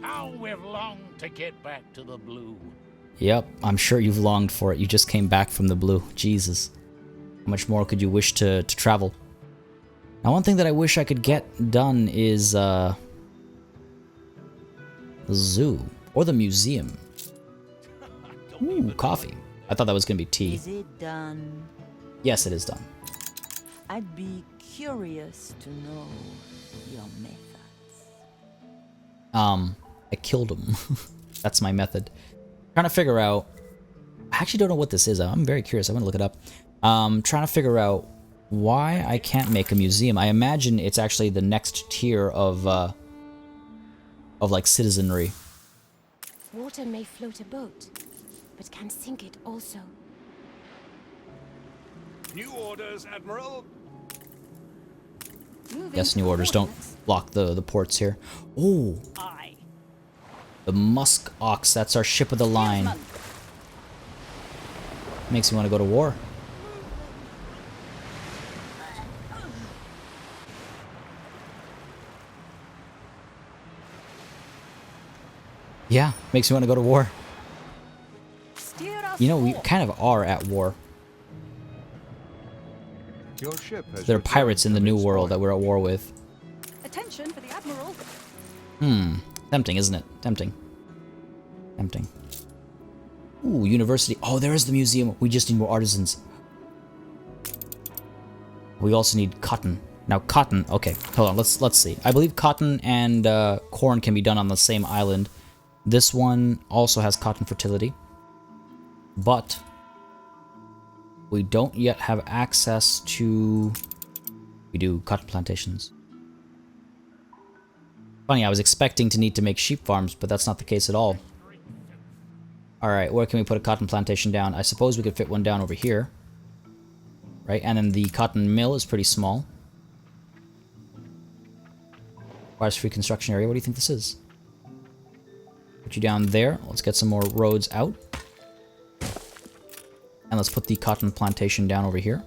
How we've longed to get back to the blue. Yep, I'm sure you've longed for it. You just came back from the blue. Jesus. How much more could you wish to travel? Now, one thing that I wish I could get done is, the zoo. Or the museum. Ooh, coffee. I thought that was gonna be tea. Is it done? Yes, it is done. I'd be curious to know your methods. I killed him. That's my method. Trying to figure out... I actually don't know what this is. I'm very curious. I'm gonna look it up. Trying to figure out why I can't make a museum. I imagine it's actually the next tier of like citizenry. Water may float a boat, but can sink it also. New orders, Admiral. Yes, new orders. Don't block the ports here. Oh, the Musk Ox. That's our ship of the line. Makes me want to go to war. Yeah, makes me want to go to war. You know, we kind of are at war. Your ship has There are pirates in the New World that we're at war with. Attention for the Admiral. Tempting, isn't it? Tempting. Tempting. Ooh, university. Oh, there is the museum. We just need more artisans. We also need cotton. Now, cotton. Okay, hold on. Let's see. I believe cotton and corn can be done on the same island. This one also has cotton fertility, but we don't yet have access to... We do cotton plantations. Funny, I was expecting to need to make sheep farms, but that's not the case at all. Alright, where can we put a cotton plantation down? I suppose we could fit one down over here. Right, and then the cotton mill is pretty small. Requires free construction area. What do you think this is? Put you down there. Let's get some more roads out. And let's put the cotton plantation down over here.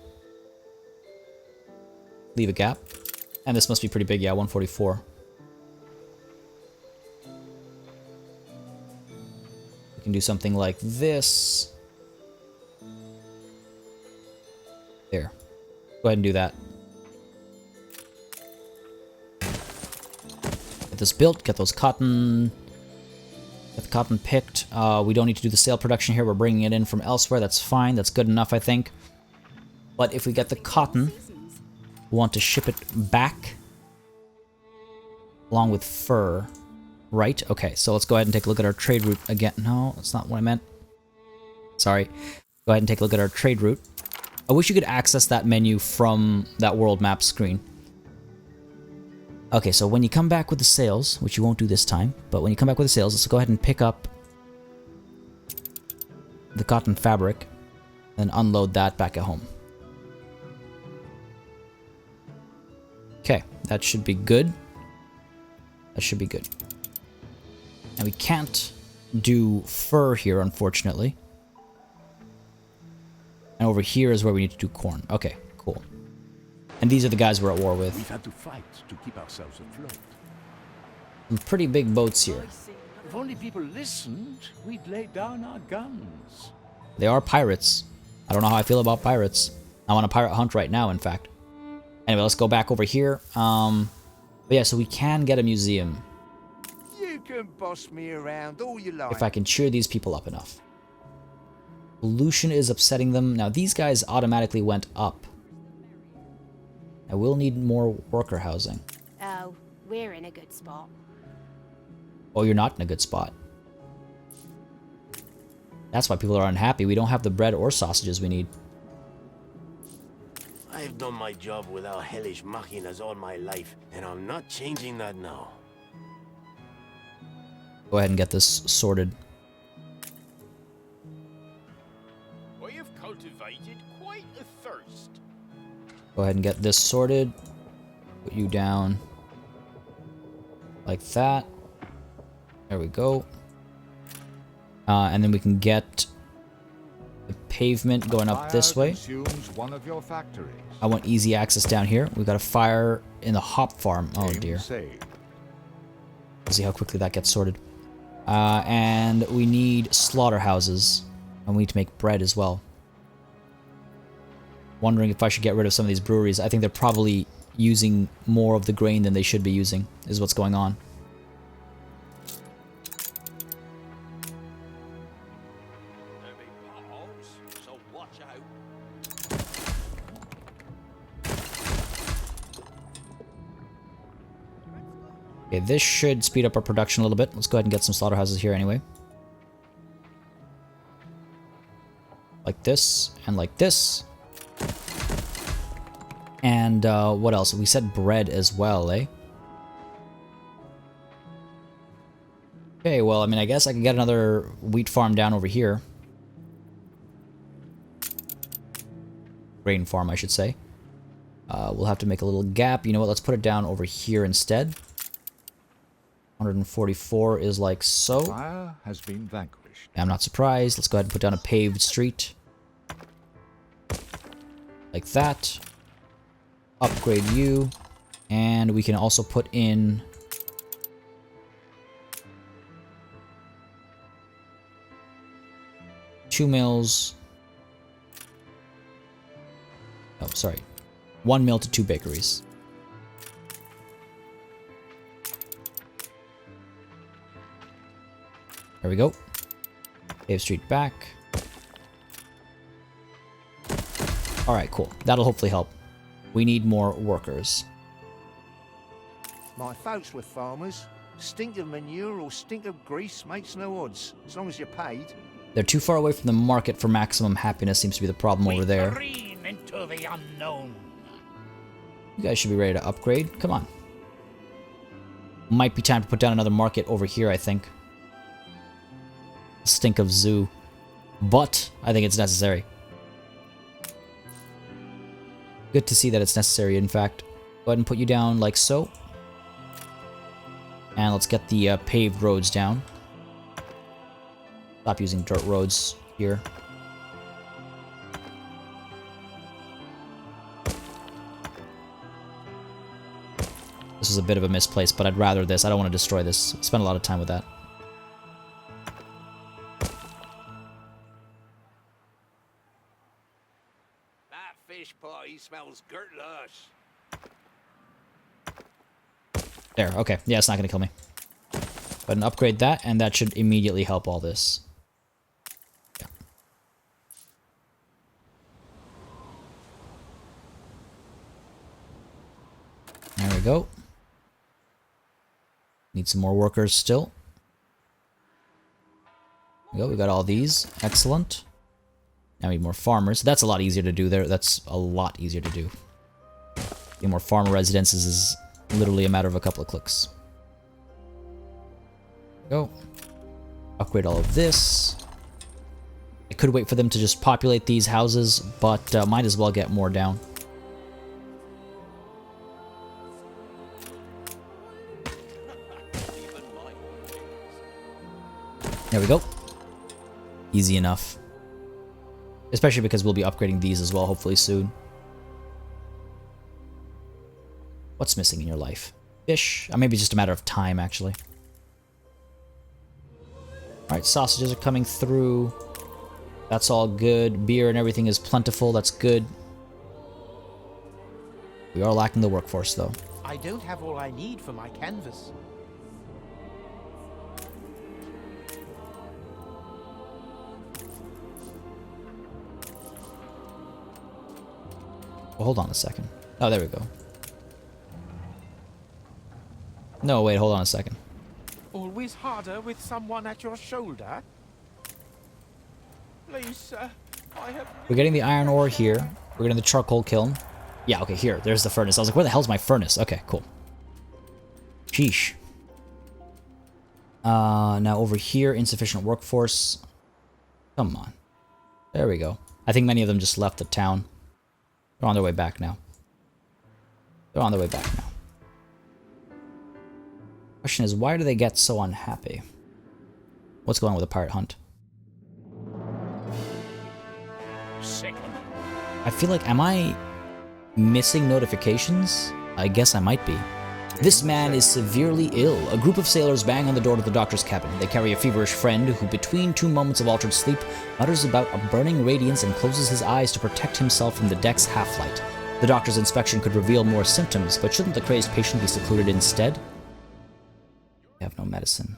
Leave a gap. And this must be pretty big, yeah, 144. We can do something like this. There. Go ahead and do that. Get this built, get those cotton... Get the cotton picked. We don't need to do the sail production here. We're bringing it in from elsewhere. That's fine. That's good enough, I think. But if we get the cotton, we want to ship it back along with fur. Right? Okay, so let's go ahead and take a look at our trade route again. No, that's not what I meant. Sorry. Go ahead and take a look at our trade route. I wish you could access that menu from that world map screen. Okay, so when you come back with the sales, which you won't do this time, but when you come back with the sales, let's go ahead and pick up the cotton fabric and unload that back at home. Okay, that should be good. That should be good. And we can't do fur here, unfortunately. And over here is where we need to do corn. Okay, cool. And these are the guys we're at war with. We've had to fight to keep ourselves afloat. Some pretty big boats here. If only people listened, we'd lay down our guns. They are pirates. I don't know how I feel about pirates. I want a pirate hunt right now, in fact. Anyway, let's go back over here. But yeah, so we can get a museum. You can boss me around all you like. If I can cheer these people up enough. Pollution is upsetting them. Now, these guys automatically went up. I will need more worker housing. Oh, we're in a good spot. Oh, you're not in a good spot. That's why people are unhappy. We don't have the bread or sausages we need. I've done my job without hellish machinas all my life, and I'm not changing that now. Go ahead and get this sorted. I have cultivated quite a thirst. Go ahead and get this sorted. Put you down like that. There we go. And then we can get the pavement going up this way. One of your factories. I want easy access down here. We've got a fire in the hop farm. Oh dear. Let's see how quickly that gets sorted. And we need slaughterhouses. And we need to make bread as well. Wondering if I should get rid of some of these breweries. I think they're probably using more of the grain than they should be using, is what's going on. There'll be potholes, so watch out. Okay, this should speed up our production a little bit. Let's go ahead and get some slaughterhouses here anyway. Like this, and like this. And what else? We said bread as well, eh? Okay, well, I mean, I guess I can get another wheat farm down over here. Grain farm, I should say. We'll have to make a little gap. You know what? Let's put it down over here instead. 144 is like so. Fire has been vanquished. I'm not surprised. Let's go ahead and put down a paved street. Like that. Upgrade you. And we can also put in... two mills. Oh, sorry. 1 mill to 2 bakeries. There we go. Pave street back. Alright, cool. That'll hopefully help. We need more workers. My folks were farmers. Stink of manure or stink of grease makes no odds, as long as you're paid. They're too far away from the market for maximum happiness, seems to be the problem over there. Careen into the unknown. You guys should be ready to upgrade. Come on. Might be time to put down another market over here, I think. Stink of zoo. But I think it's necessary. Good to see that it's necessary, in fact. Go ahead and put you down like so. And let's get the paved roads down. Stop using dirt roads here. This is a bit of a misplaced, but I'd rather this. I don't want to destroy this. Spend a lot of time with that. That fish pie smells gurtlush. There, okay. Yeah, it's not going to kill me. But an upgrade that, and that should immediately help all this. Yeah. There we go. Need some more workers still. There we go, we got all these. Excellent. Now we need more farmers. That's a lot easier to do there. That's a lot easier to do. Getting more farmer residences is literally a matter of a couple of clicks. Go. Upgrade all of this. I could wait for them to just populate these houses, but might as well get more down. There we go. Easy enough. Especially because we'll be upgrading these as well, hopefully soon. What's missing in your life? Fish? Maybe just a matter of time, actually. Alright, sausages are coming through. That's all good. Beer and everything is plentiful. That's good. We are lacking the workforce, though. I don't have all I need for my canvas. Well, hold on a second. Oh, there we go. No, wait, hold on a second. Always harder with someone at your shoulder? Please, sir, I have... We're getting the iron ore here. We're getting the charcoal kiln. Yeah, okay, here. There's the furnace. I was like, where the hell's my furnace? Okay, cool. Sheesh. Now over here, insufficient workforce. Come on. There we go. I think many of them just left the town. They're on their way back now. They're on their way back now. Question is, why do they get so unhappy? What's going on with the pirate hunt? I feel like, am I missing notifications? I guess I might be. This man is severely ill. A group of sailors bang on the door to the doctor's cabin. They carry a feverish friend who, between 2 moments of altered sleep, mutters about a burning radiance and closes his eyes to protect himself from the deck's half-light. The doctor's inspection could reveal more symptoms, but shouldn't the crazed patient be secluded instead? We have no medicine.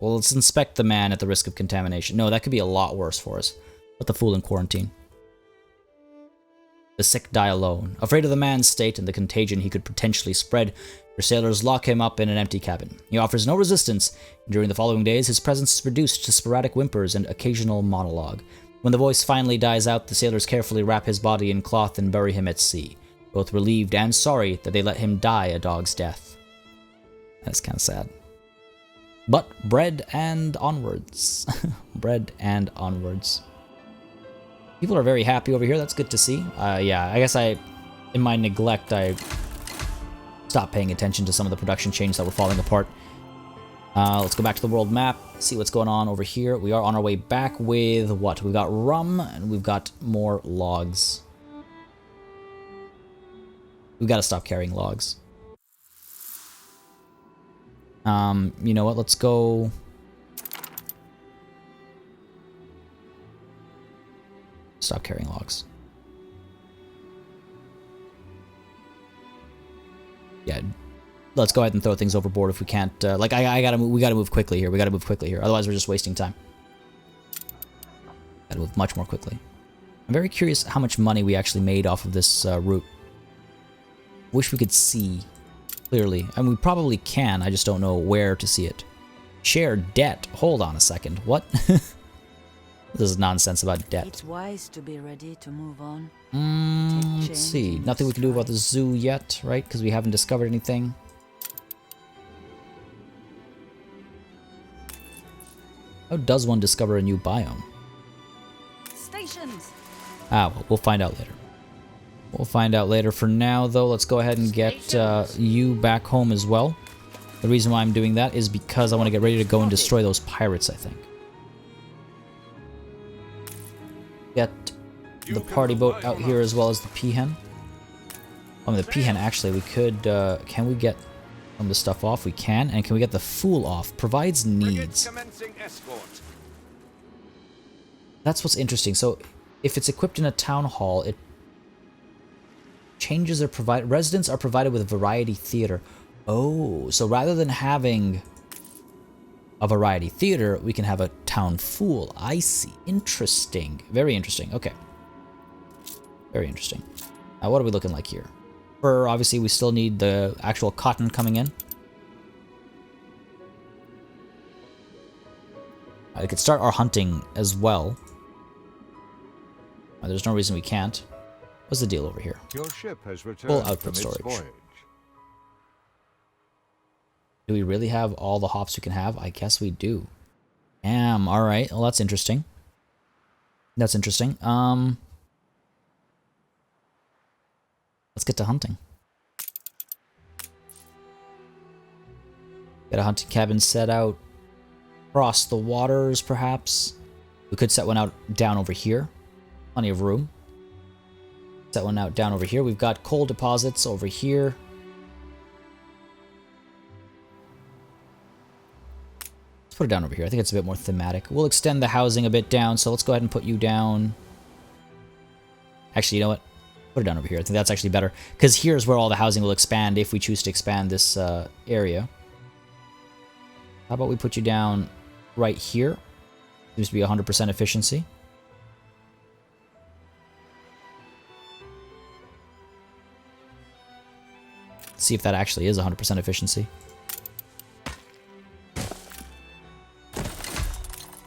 Well, let's inspect the man at the risk of contamination. No, that could be a lot worse for us. Put the fool in quarantine. The sick die alone. Afraid of the man's state and the contagion he could potentially spread, your sailors lock him up in an empty cabin. He offers no resistance, and during the following days his presence is reduced to sporadic whimpers and occasional monologue. When the voice finally dies out, the sailors carefully wrap his body in cloth and bury him at sea, both relieved and sorry that they let him die a dog's death. That's kind of sad. But bread and onwards. Bread and onwards. People are very happy over here. That's good to see. Yeah, I guess in my neglect, I stopped paying attention to some of the production chains that were falling apart. Let's go back to the world map, see what's going on over here. We are on our way back with what? We've got rum, and we've got more logs. We've got to stop carrying logs. You know what? Let's go... Stop carrying logs. Yeah, let's go ahead and throw things overboard if we can't. Like, we gotta move quickly here. We gotta move quickly here. Otherwise, we're just wasting time. Gotta move much more quickly. I'm very curious how much money we actually made off of this route. Wish we could see clearly. I mean, we probably can. I just don't know where to see it. Share debt. Hold on a second. What? This is nonsense about debt. It's wise to be ready to move on. Let's see. Nothing we can do about the zoo yet, right? Because we haven't discovered anything. How does one discover a new biome? Stations. Well, we'll find out later. We'll find out later. For now, though, let's go ahead and get you back home as well. The reason why I'm doing that is because I want to get ready to go and destroy those pirates, I think. Get the party boat out here as well as the peahen. I mean, the peahen, actually, we could... can we get some of the stuff off? We can. And can we get the fool off? Provides needs. That's what's interesting. So, if it's equipped in a town hall, it changes their residents are provided with a variety theater. Oh, so rather than having a variety theater, we can have a town fool. I see. Interesting. Very interesting. Okay. Very interesting. What are we looking like here? Fur, obviously, we still need the actual cotton coming in. I could start our hunting as well. There's no reason we can't. What's the deal over here? Your ship has Full returned output from its storage. voyage. Do we really have all the hops we can have? I guess we do. Damn, alright. Well, that's interesting. That's interesting. Let's get to hunting. Got a hunting cabin set out across the waters, perhaps. We could set one out down over here. Plenty of room. Set one out down over here. We've got coal deposits over here. Let's put it down over here. I think it's a bit more thematic. We'll extend the housing a bit down, so let's go ahead and put you down. Actually, you know what? Put it down over here. I think that's actually better. Because here's where all the housing will expand if we choose to expand this area. How about we put you down right here? Seems to be 100% efficiency. Let's see if that actually is 100% efficiency.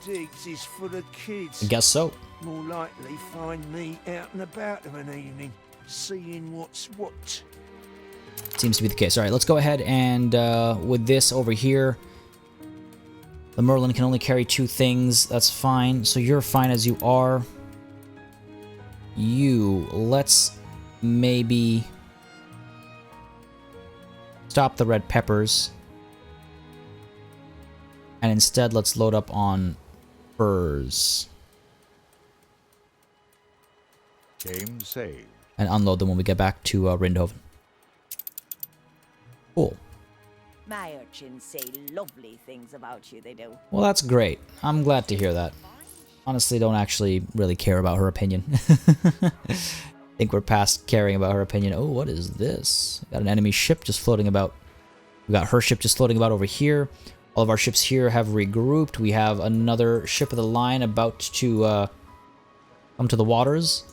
Digs is full of kids. I guess so. More likely find me out and about of an evening, seeing what's what. Seems to be the case. Alright, let's go ahead and with this over here, the Merlin can only carry 2 things. That's fine. So you're fine as you are. Let's maybe stop the red peppers. And instead, let's load up on furs. Game saved. And unload them when we get back to Rindhoven. Cool. My urchins say lovely things about you, they do. Well, that's great. I'm glad to hear that. Honestly, don't actually really care about her opinion. I think we're past caring about her opinion. Oh, what is this? Got an enemy ship just floating about. We got her ship just floating about over here. All of our ships here have regrouped. We have another ship of the line about to come to the waters.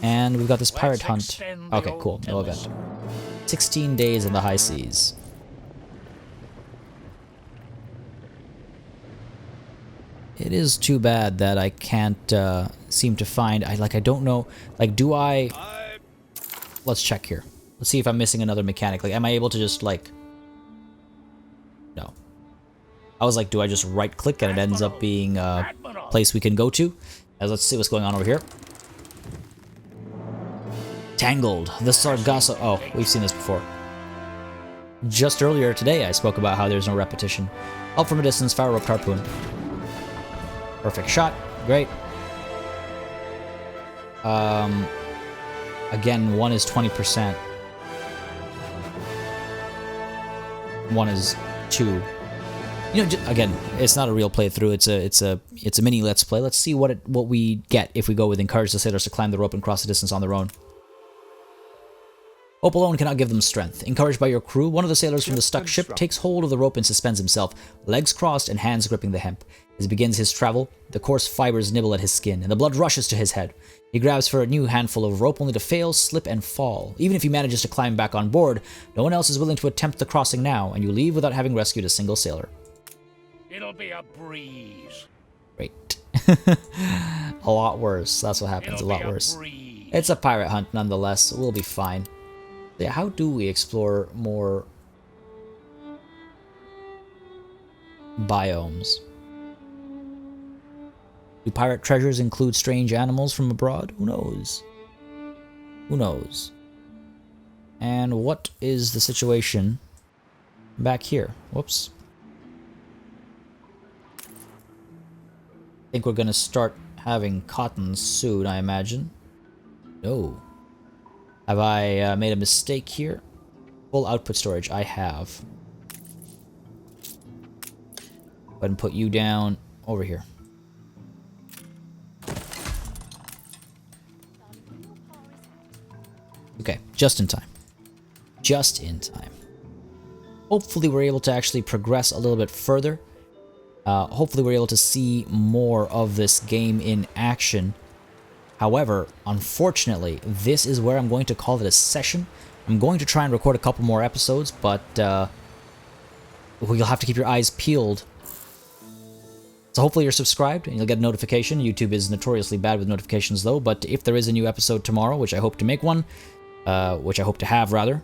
And we've got this pirate hunt. Okay, cool. No event. 16 days in the high seas. It is too bad that I can't seem to find. I don't know. Like, do I? Let's check here. Let's see if I'm missing another mechanic. Like, am I able to just like? No. I was like, do I just right click and it ends up being a place we can go to? Let's see what's going on over here. Tangled, the Sargasso. Oh, we've seen this before. Just earlier today, I spoke about how there's no repetition. Up from a distance, fire rope harpoon. Perfect shot. Great. Again, one is 20%. One is 2. You know, again, it's not a real playthrough. It's a mini let's play. Let's see what we get if we go with encourage the sailors to climb the rope and cross the distance on their own. Hope alone cannot give them strength. Encouraged by your crew, one of the sailors from the stuck ship takes hold of the rope and suspends himself, legs crossed and hands gripping the hemp. As he begins his travel, the coarse fibers nibble at his skin, and the blood rushes to his head. He grabs for a new handful of rope only to fail, slip, and fall. Even if he manages to climb back on board, no one else is willing to attempt the crossing now, and you leave without having rescued a single sailor. It'll be a breeze. Great. A lot worse. That's what happens. A lot worse. It's a pirate hunt nonetheless. We'll be fine. Yeah, how do we explore more biomes? Do pirate treasures include strange animals from abroad? Who knows? Who knows? And what is the situation back here? Whoops. I think we're gonna start having cotton soon, I imagine. No. Have I made a mistake here? Full output storage, I have. Go ahead and put you down over here. Okay, just in time. Just in time. Hopefully we're able to actually progress a little bit further. Hopefully we're able to see more of this game in action. However, unfortunately, this is where I'm going to call it a session. I'm going to try and record a couple more episodes, but you'll have to keep your eyes peeled. So hopefully you're subscribed and you'll get a notification. YouTube is notoriously bad with notifications though, but if there is a new episode tomorrow, which I hope to make one, which I hope to have rather,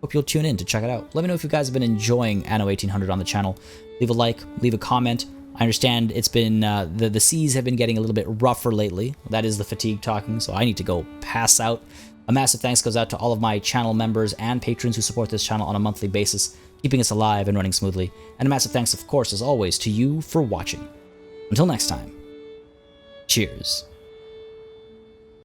hope you'll tune in to check it out. Let me know if you guys have been enjoying Anno 1800 on the channel. Leave a like, leave a comment. I understand it's been, the seas have been getting a little bit rougher lately. That is the fatigue talking, so I need to go pass out. A massive thanks goes out to all of my channel members and patrons who support this channel on a monthly basis, keeping us alive and running smoothly. And a massive thanks, of course, as always, to you for watching. Until next time, cheers.